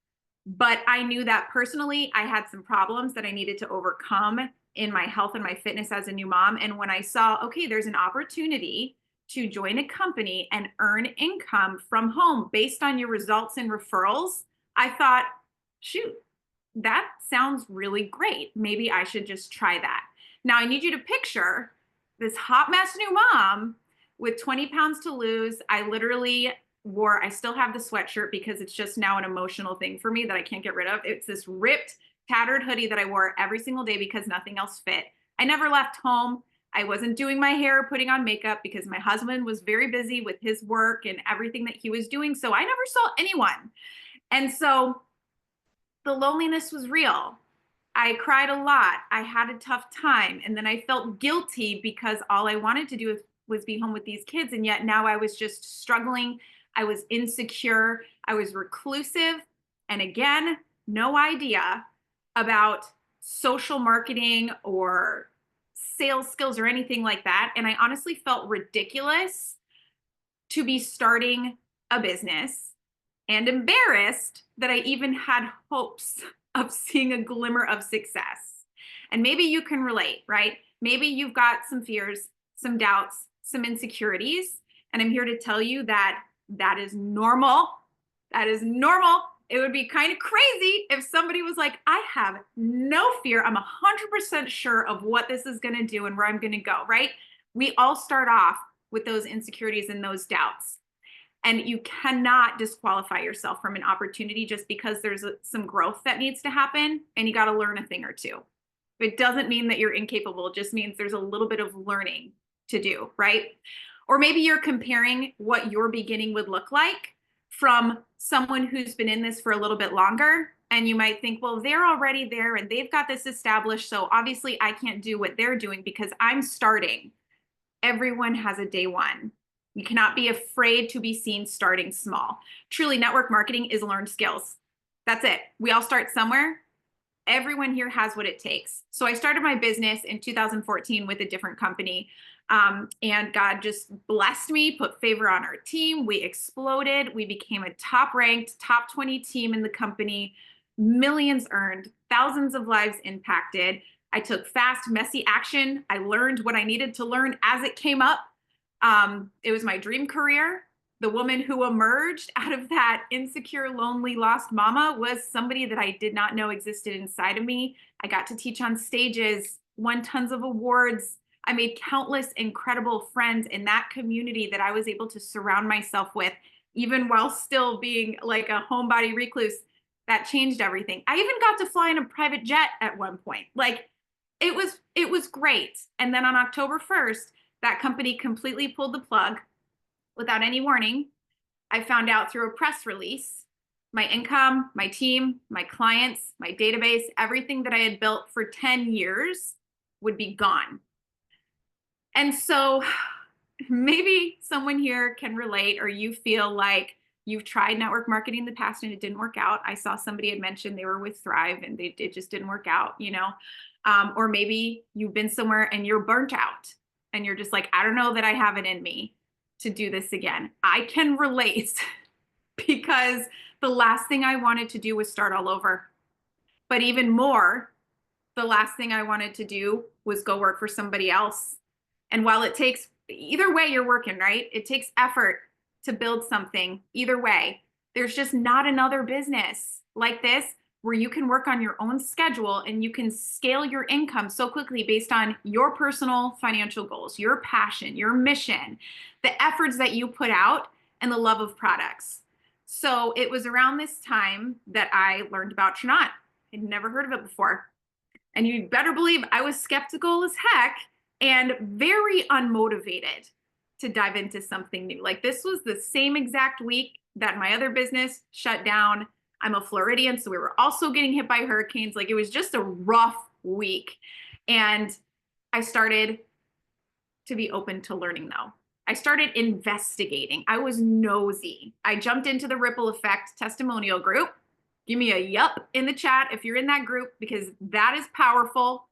F: but I knew that personally I had some problems that I needed to overcome in my health and my fitness as a new mom. And when I saw, okay, there's an opportunity to join a company and earn income from home based on your results and referrals, I thought, shoot, that sounds really great. Maybe I should just try that. Now I need you to picture this hot mess new mom with 20 pounds to lose. I literally I still have the sweatshirt because it's just now an emotional thing for me that I can't get rid of. It's this ripped, tattered hoodie that I wore every single day because nothing else fit. I never left home. I wasn't doing my hair, or putting on makeup because my husband was very busy with his work and everything that he was doing. So I never saw anyone. And so the loneliness was real. I cried a lot. I had a tough time. And then I felt guilty because all I wanted to do was be home with these kids. And yet now I was just struggling. I was insecure. I was reclusive. And again, no idea about social marketing or sales skills or anything like that. And I honestly felt ridiculous to be starting a business and embarrassed that I even had hopes of seeing a glimmer of success. And maybe you can relate, right? Maybe you've got some fears, some doubts, some insecurities. And I'm here to tell you that that is normal. That is normal. It would be kind of crazy if somebody was like, I have no fear. I'm 100% sure of what this is going to do and where I'm going to go, right? We all start off with those insecurities and those doubts. And you cannot disqualify yourself from an opportunity just because there's some growth that needs to happen and you got to learn a thing or two. It doesn't mean that you're incapable. It just means there's a little bit of learning to do, right? Or maybe you're comparing what your beginning would look like from someone who's been in this for a little bit longer. And you might think, well, they're already there and they've got this established. So obviously I can't do what they're doing because I'm starting. Everyone has a day one. You cannot be afraid to be seen starting small. Truly, network marketing is learned skills. That's it. We all start somewhere. Everyone here has what it takes. So I started my business in 2014 with a different company. And God just blessed me, put favor on our team. We exploded. We became a top ranked, top 20 team in the company, millions earned, thousands of lives impacted. I took fast, messy action. I learned what I needed to learn as it came up. It was my dream career. The woman who emerged out of that insecure, lonely, lost mama was somebody that I did not know existed inside of me. I got to teach on stages, won tons of awards. I made countless incredible friends in that community that I was able to surround myself with, even while still being like a homebody recluse. That changed everything. I even got to fly in a private jet at one point. Like it was great. And then on October 1st, that company completely pulled the plug without any warning. I found out through a press release, my income, my team, my clients, my database, everything that I had built for 10 years would be gone. And so maybe someone here can relate, or you feel like you've tried network marketing in the past and it didn't work out. I saw somebody had mentioned they were with Thrive and it just didn't work out, you know? Or maybe you've been somewhere and you're burnt out and you're just like, I don't know that I have it in me to do this again. I can relate because the last thing I wanted to do was start all over. But even more, the last thing I wanted to do was go work for somebody else. And while it takes, either way you're working, right? It takes effort to build something. Either way, there's just not another business like this where you can work on your own schedule and you can scale your income so quickly based on your personal financial goals, your passion, your mission, the efforts that you put out, and the love of products. So it was around this time that I learned about Trinot. I'd never heard of it before. And you better believe I was skeptical as heck and very unmotivated to dive into something new. Like, this was the same exact week that my other business shut down. I'm a Floridian, so we were also getting hit by hurricanes. Like, it was just a rough week. And I started to be open to learning, though. I started investigating. I was nosy. I jumped into the Ripple Effect testimonial group. Give me a yup in the chat if you're in that group, because that is powerful.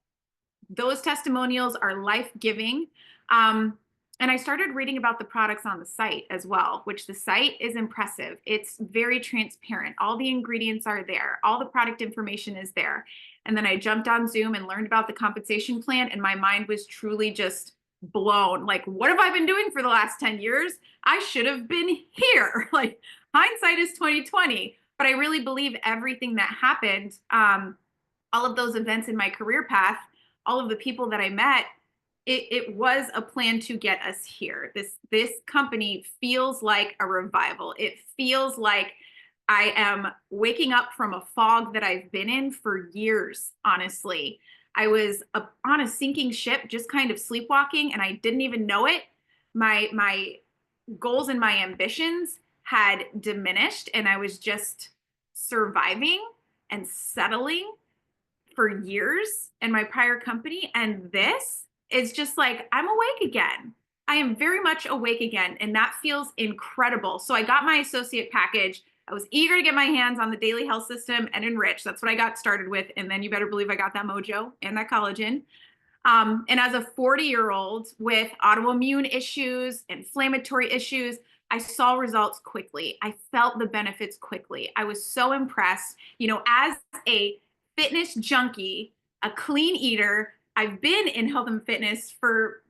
F: Those testimonials are life-giving. And I started reading about the products on the site as well, which the site is impressive. It's very transparent. All the ingredients are there. All the product information is there. And then I jumped on Zoom and learned about the compensation plan, and my mind was truly just blown. Like, what have I been doing for the last 10 years? I should have been here. Like, hindsight is 2020. But I really believe everything that happened, all of those events in my career path, all of the people that I met, it was a plan to get us here. This company feels like a revival. It feels like I am waking up from a fog that I've been in for years, honestly. I was on a sinking ship, just kind of sleepwalking, and I didn't even know it. My goals and my ambitions had diminished, and I was just surviving and settling for years in my prior company. And this is just like, I'm awake again. I am very much awake again, and that feels incredible. So I got my associate package. I was eager to get my hands on the daily health system and Enrich. That's what I got started with. And then you better believe I got that mojo and that collagen. And as a 40-year-old with autoimmune issues, inflammatory issues, I saw results quickly. I felt the benefits quickly. I was so impressed. You know, as a fitness junkie, a clean eater, I've been in health and fitness for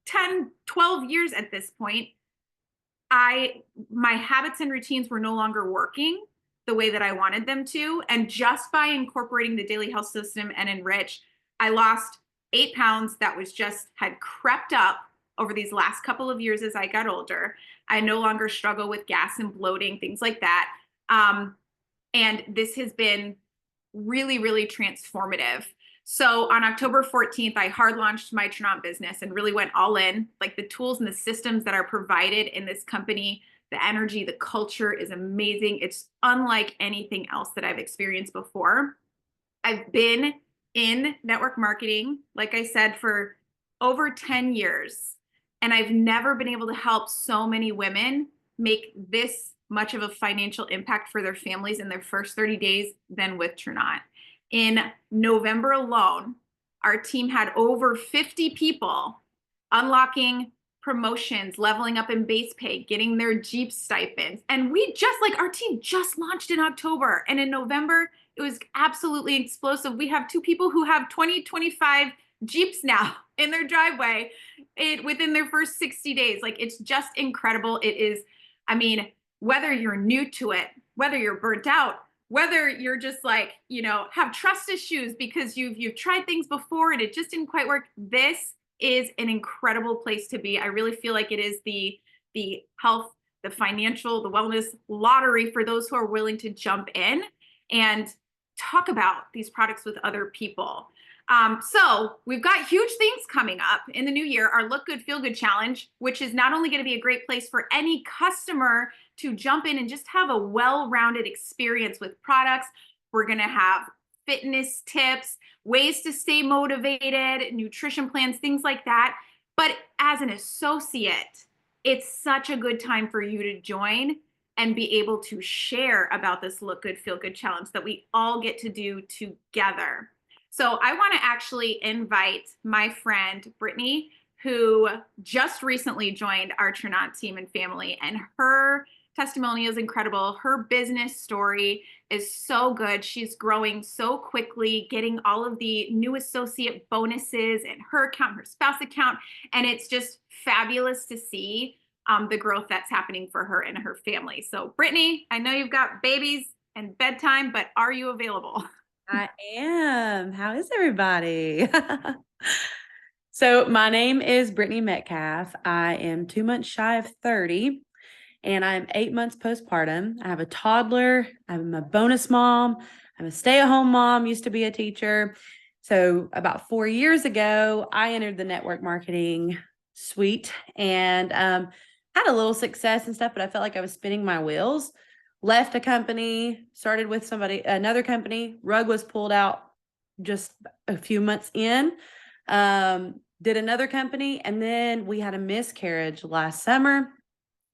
F: 10, 12 years at this point. My habits and routines were no longer working the way that I wanted them to. And just by incorporating the daily health system and Enrich, I lost 8 pounds that was just had crept up over these last couple of years as I got older. I no longer struggle with gas and bloating, things like that. And this has been really, really transformative. So on October 14th, I hard launched my Trinot business and really went all in. Like, the tools and the systems that are provided in this company, the energy, the culture is amazing. It's unlike anything else that I've experienced before. I've been in network marketing, like I said, for over 10 years. And I've never been able to help so many women make this much of a financial impact for their families in their first 30 days than with Trinot. In November alone, our team had over 50 people unlocking promotions, leveling up in base pay, getting their Jeep stipends. And our team just launched in October. And in November, it was absolutely explosive. We have 2 people who have 25 Jeeps now in their driveway within their first 60 days. Like, it's just incredible. It is, I mean, whether you're new to it, whether you're burnt out, whether you're just like, you know, have trust issues because you've tried things before and it just didn't quite work, this is an incredible place to be. I really feel like it is the health, the financial, the wellness lottery for those who are willing to jump in and talk about these products with other people. So we've got huge things coming up in the new year. Our Look Good, Feel Good Challenge, which is not only going to be a great place for any customer to jump in and just have a well-rounded experience with products. We're going to have fitness tips, ways to stay motivated, nutrition plans, things like that. But as an associate, it's such a good time for you to join and be able to share about this Look Good, Feel Good challenge that we all get to do together. So I want to actually invite my friend, Brittany, who just recently joined our Trinant team and family, and her testimony is incredible. Her business story is so good. She's growing so quickly, getting all of the new associate bonuses in her account, her spouse account, and it's just fabulous to see the growth that's happening for her and her family. So Brittany, I know you've got babies and bedtime, but are you available?
G: I am. How is everybody? So my name is Brittany Metcalf. I am 2 months shy of 30, and I'm 8 months postpartum. I have a toddler. I'm a bonus mom. I'm a stay-at-home mom, used to be a teacher. So about 4 years ago, I entered the network marketing suite and had a little success and stuff, but I felt like I was spinning my wheels. Left a company, started with another company. Rug was pulled out just a few months in. Did another company, and then we had a miscarriage last summer,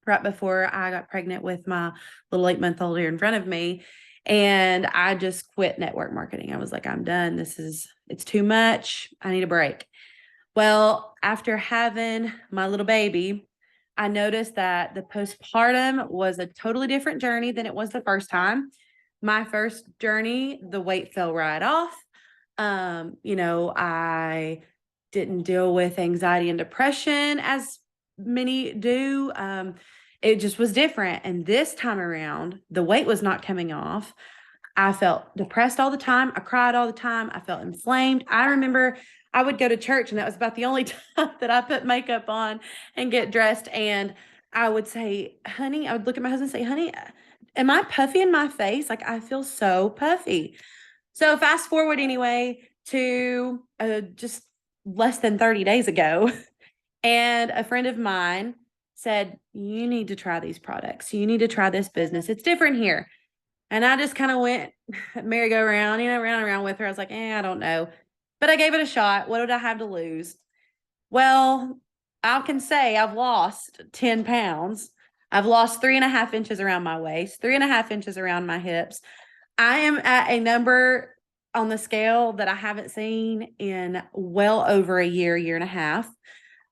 G: right before I got pregnant with my little 8-month-old here in front of me. And I just quit network marketing. I was like, I'm done. It's too much. I need a break. Well, after having my little baby, I noticed that the postpartum was a totally different journey than it was the first time. My first journey, the weight fell right off. I didn't deal with anxiety and depression as many do. It just was different. And this time around, the weight was not coming off. I felt depressed all the time. I cried all the time. I felt inflamed. I remember I would go to church, and that was about the only time that I put makeup on and get dressed. And I would say, honey, I would look at my husband and say, honey, am I puffy in my face? Like, I feel so puffy. So fast forward anyway to just less than 30 days ago. And a friend of mine said, you need to try these products. You need to try this business. It's different here. And I just kind of went merry-go-round, round and around with her. I was like, I don't know. But I gave it a shot. What did I have to lose? Well, I can say I've lost 10 pounds. I've lost 3.5 inches around my waist, 3.5 inches around my hips. I am at a number on the scale that I haven't seen in well over a year and a half.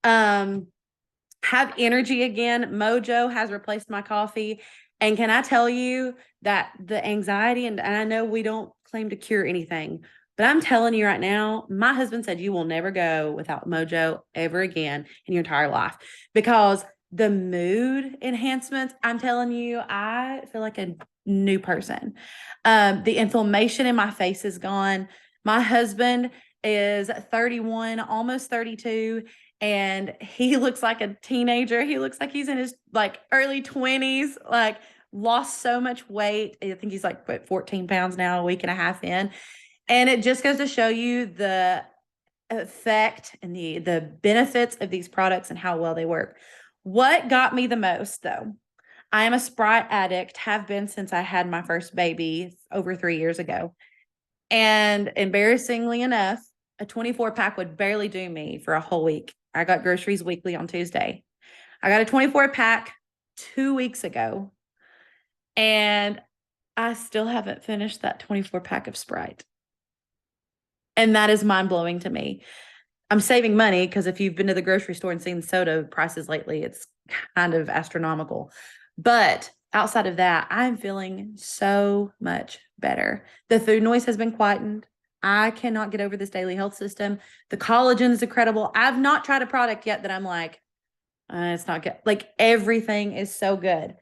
G: Have energy again. Mojo has replaced my coffee. And can I tell you that the anxiety, and I know we don't claim to cure anything, but I'm telling you right now, my husband said you will never go without Mojo ever again in your entire life, because the mood enhancements, I'm telling you, I feel like a new person. The inflammation in my face is gone. My husband is 31, almost 32. And he looks like a teenager. He looks like he's in his early 20s, lost so much weight. I think he's put 14 pounds now, a week and a half in. And it just goes to show you the effect and the benefits of these products and how well they work. What got me the most, though, I am a Sprite addict, have been since I had my first baby over 3 years ago. And embarrassingly enough, a 24-pack would barely do me for a whole week. I got groceries weekly on Tuesday. I got a 24-pack 2 weeks ago, and I still haven't finished that 24-pack of Sprite. And that is mind-blowing to me. I'm saving money because if you've been to the grocery store and seen soda prices lately, it's kind of astronomical. But outside of that, I'm feeling so much better. The food noise has been quietened. I cannot get over this daily health system. The collagen is incredible. I've not tried a product yet that I'm like, it's not good. Everything is so good.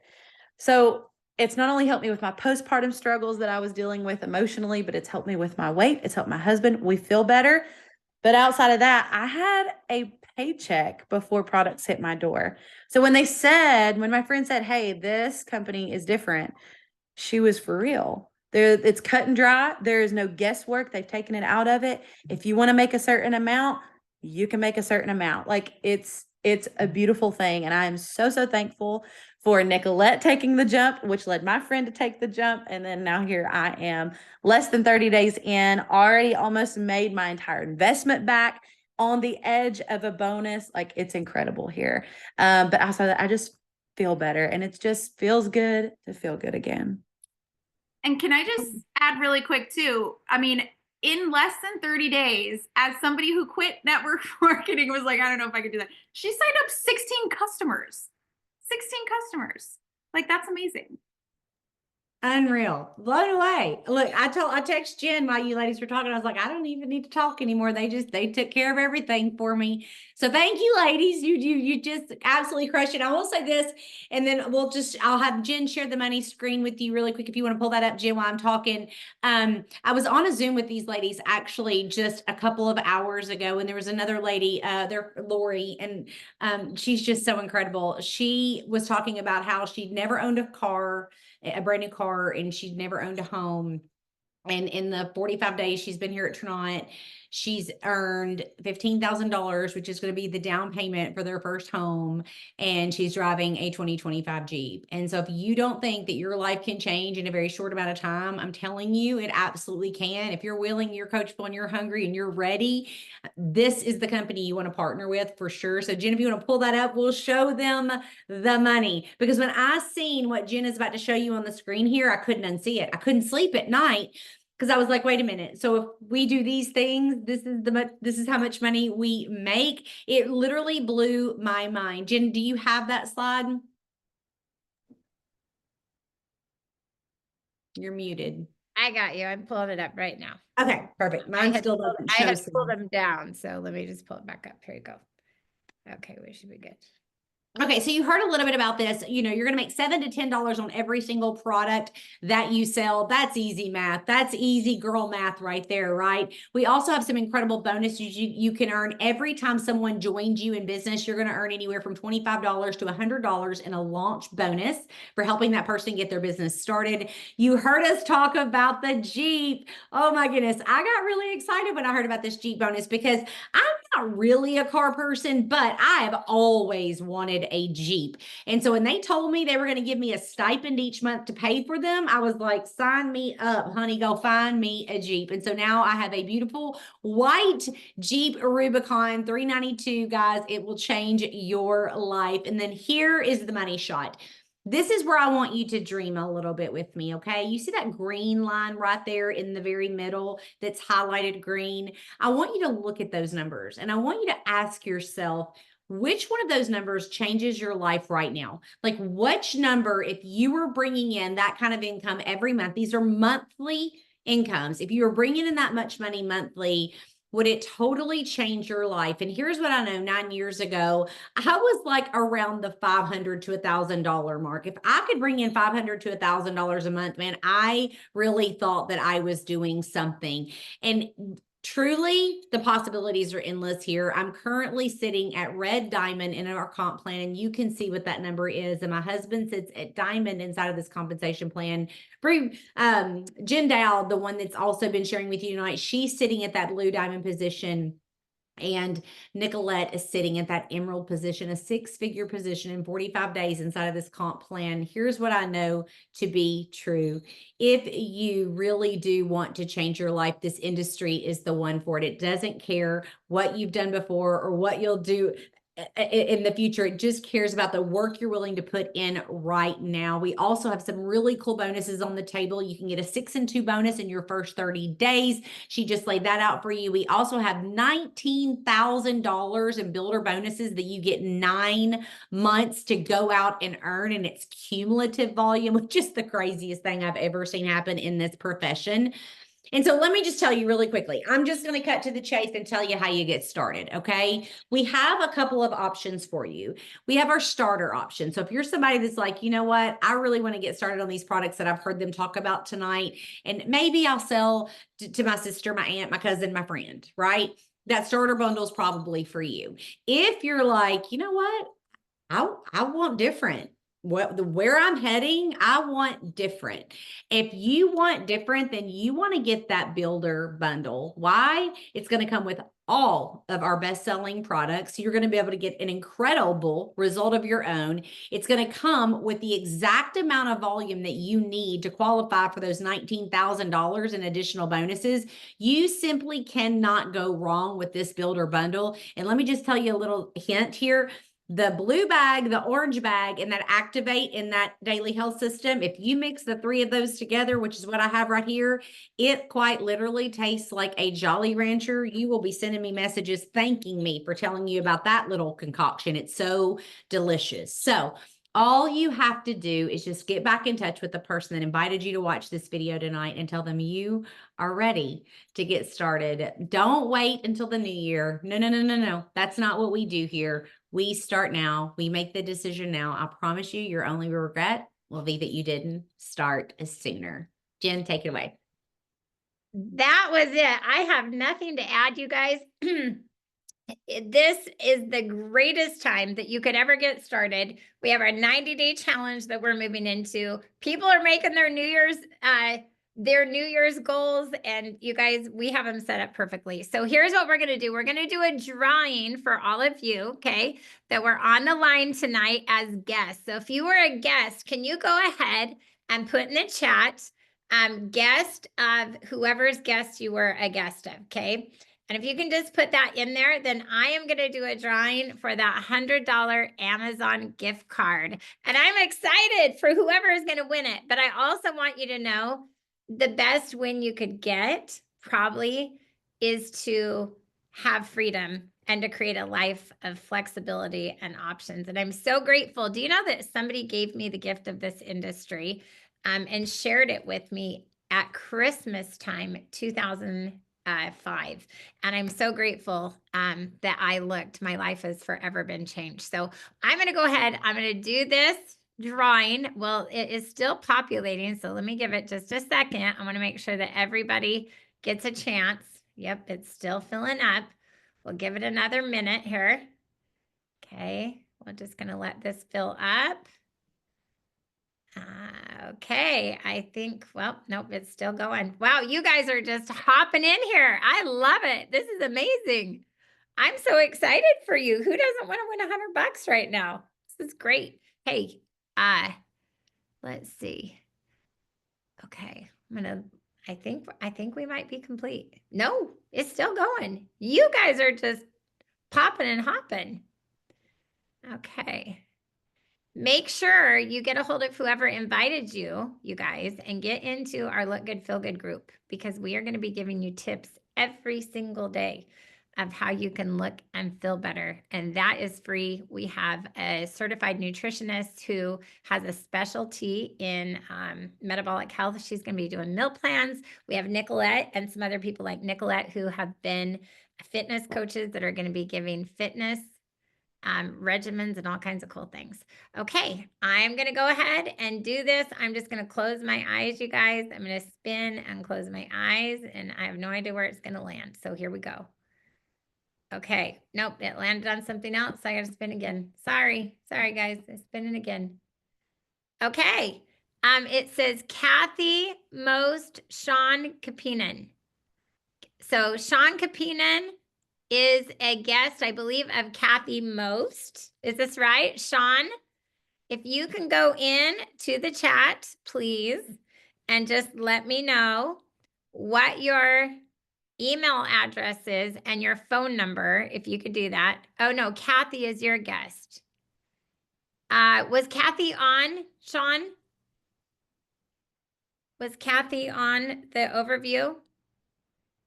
G: So it's not only helped me with my postpartum struggles that I was dealing with emotionally, but it's helped me with my weight. It's helped my husband. We feel better. But outside of that, I had a paycheck before products hit my door. So when my friend said, hey, this company is different, she was for real. It's cut and dry. There is no guesswork. They've taken it out of it. If you want to make a certain amount, you can make a certain amount. It's a beautiful thing. And I am so, so thankful for Nicolette taking the jump, which led my friend to take the jump. And then now here I am, less than 30 days in, already almost made my entire investment back, on the edge of a bonus. It's incredible here. But outside of that, feel better. And it just feels good to feel good again.
F: And can I just add really quick too? I mean, in less than 30 days, as somebody who quit network marketing was like, I don't know if I could do that. She signed up 16 customers. 16 customers. Like, that's amazing.
E: Unreal. Blown away. Look, I text Jen while you ladies were talking. I was like, I don't even need to talk anymore. They took care of everything for me. So thank you, ladies. You just absolutely crushed it. I will say this, and then I'll have Jen share the money screen with you really quick if you want to pull that up, Jen, while I'm talking. I was on a Zoom with these ladies actually just a couple of hours ago, and there was another lady, they're Lori, and she's just so incredible. She was talking about how she'd never owned a brand new car, and she'd never owned a home. And in the 45 days she's been here at Trinont, she's earned $15,000, which is going to be the down payment for their first home. And she's driving a 2025 Jeep. And so if you don't think that your life can change in a very short amount of time, I'm telling you, it absolutely can. If you're willing, you're coachable, and you're hungry, and you're ready, this is the company you want to partner with for sure. So Jen, if you want to pull that up, we'll show them the money. Because when I seen what Jen is about to show you on the screen here, I couldn't unsee it. I couldn't sleep at night, because I was like, wait a minute. So if we do these things, this is how much money we make. It literally blew my mind. Jen, do you have that slide? You're muted.
A: I got you. I'm pulling it up right now.
E: Okay, perfect. Mine still doesn't
A: I
E: show.
A: had pulled them down. So let me just pull it back up. Here you go. Okay, we should be good.
E: Okay, so you heard a little bit about this. You know, you're going to make $7 to $10 on every single product that you sell. That's easy math. That's easy girl math right there, right? We also have some incredible bonuses you can earn every time someone joins you in business. You're going to earn anywhere from $25 to $100 in a launch bonus for helping that person get their business started. You heard us talk about the Jeep. Oh my goodness. I got really excited when I heard about this Jeep bonus, because I'm not really a car person, but I have always wanted a Jeep. And so when they told me they were going to give me a stipend each month to pay for them, I was like, sign me up, honey, go find me a Jeep. And so now I have a beautiful white Jeep Rubicon 392, guys. It will change your life. And then here is the money shot. This is where I want you to dream a little bit with me, okay? You see that green line right there in the very middle that's highlighted green? I want you to look at those numbers, and I want you to ask yourself, which one of those numbers changes your life right now? Like, which number, if you were bringing in that kind of income every month, these are monthly incomes, if you were bringing in that much money monthly, would it totally change your life? And here's what I know. 9 years ago, I was like around the $500 to $1,000 mark. If I could bring in $500 to $1,000 a month, man, I really thought that I was doing something. And truly, the possibilities are endless here. I'm currently sitting at red diamond in our comp plan, and you can see what that number is. And my husband sits at diamond inside of this compensation plan. Jen Dowd, the one that's also been sharing with you tonight, she's sitting at that blue diamond position. And Nicolette is sitting at that emerald position, a 6-figure position in 45 days inside of this comp plan. Here's what I know to be true. If you really do want to change your life, this industry is the one for it. It doesn't care what you've done before or what you'll do in the future. It just cares about the work you're willing to put in right now. We also have some really cool bonuses on the table. You can get a 6 and 2 bonus in your first 30 days. She just laid that out for you. We also have $19,000 in builder bonuses that you get 9 months to go out and earn, and it's cumulative volume, which is the craziest thing I've ever seen happen in this profession. And so let me just tell you really quickly, I'm just going to cut to the chase and tell you how you get started, okay? We have a couple of options for you. We have our starter option. So if you're somebody that's like, you know what, I really want to get started on these products that I've heard them talk about tonight, and maybe I'll sell to my sister, my aunt, my cousin, my friend, right? That starter bundle is probably for you. If you're like, you know what, I want different. Where I'm heading, I want different. If you want different, then you want to get that builder bundle. Why? It's going to come with all of our best-selling products. You're going to be able to get an incredible result of your own. It's going to come with the exact amount of volume that you need to qualify for those $19,000 in additional bonuses. You simply cannot go wrong with this builder bundle. And let me just tell you a little hint here. the blue bag, the orange bag, and that Activate in that daily health system, if you mix the 3 of those together, which is what I have right here, it quite literally tastes like a Jolly Rancher. You will be sending me messages thanking me for telling you about that little concoction. It's so delicious. So all you have to do is just get back in touch with the person that invited you to watch this video tonight and tell them you are ready to get started. Don't wait until the new year. No, no, no, no, no. That's not what we do here. We start now. We make the decision now. I promise you, your only regret will be that you didn't start sooner. Jen, take it away.
A: That was it. I have nothing to add, you guys. This is the greatest time that you could ever get started. We have our 90-day challenge that we're moving into. People are making their New Year's goals, and you guys, we have them set up perfectly. So here's what we're going to do. We're going to do a drawing for all of you, okay, that were on the line tonight as guests. So if you were a guest, can you go ahead and put in the chat guest of whoever's guest you were a guest of, okay? And if you can just put that in there, then I am going to do a drawing for that $100 Amazon gift card. And I'm excited for whoever is going to win it. But I also want you to know the best win you could get probably is to have freedom and to create a life of flexibility and options. And I'm so grateful. Do you know that somebody gave me the gift of this industry and shared it with me at Christmas time, 2005. And I'm so grateful that I looked. My life has forever been changed. So I'm going to go ahead. I'm going to do this drawing. Well, it is still populating. So let me give it just a second. I want to make sure that everybody gets a chance. Yep, it's still filling up. We'll give it another minute here. Okay, we're just going to let this fill up. Okay, I think, well, nope, it's still going. Wow, you guys are just hopping in here. I love it. This is amazing. I'm so excited for you. Who doesn't want to win $100 right now? This is great. Hey, let's see. Okay, I think we might be complete. No, it's still going. You guys are just popping and hopping. Okay. Make sure you get a hold of whoever invited you, you guys, and get into our Look Good, Feel Good group, because we are going to be giving you tips every single day of how you can look and feel better. And that is free. We have a certified nutritionist who has a specialty in metabolic health. She's going to be doing meal plans. We have Nicolette and some other people like Nicolette who have been fitness coaches that are going to be giving fitness regimens and all kinds of cool things. Okay, I'm going to go ahead and do this. I'm just going to close my eyes, you guys. I'm going to spin and close my eyes, and I have no idea where it's going to land. So here we go. Okay, nope, it landed on something else. I got to spin again. Sorry, guys, I'm spinning again. Okay, it says Kathy Most Sean Kapinan. So Sean Kapinan is a guest, I believe, of Kathy Most. Is this right, Sean? If you can go in to the chat, please, and just let me know what your email address is and your phone number, if you could do that. Oh, no, Kathy is your guest. Was Kathy on, Sean? Was Kathy on the overview?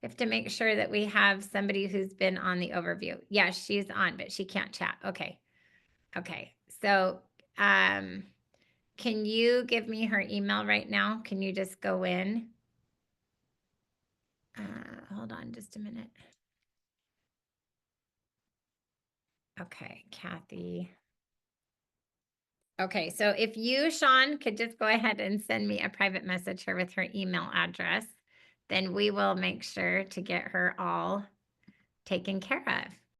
A: We have to make sure that we have somebody who's been on the overview. Yeah, she's on, but she can't chat. Okay. Okay. So, can you give me her email right now? Can you just go in? Hold on just a minute. Okay, Kathy. Okay, so if you, Sean, could just go ahead and send me a private message here with her email address, then we will make sure to get her all taken care of.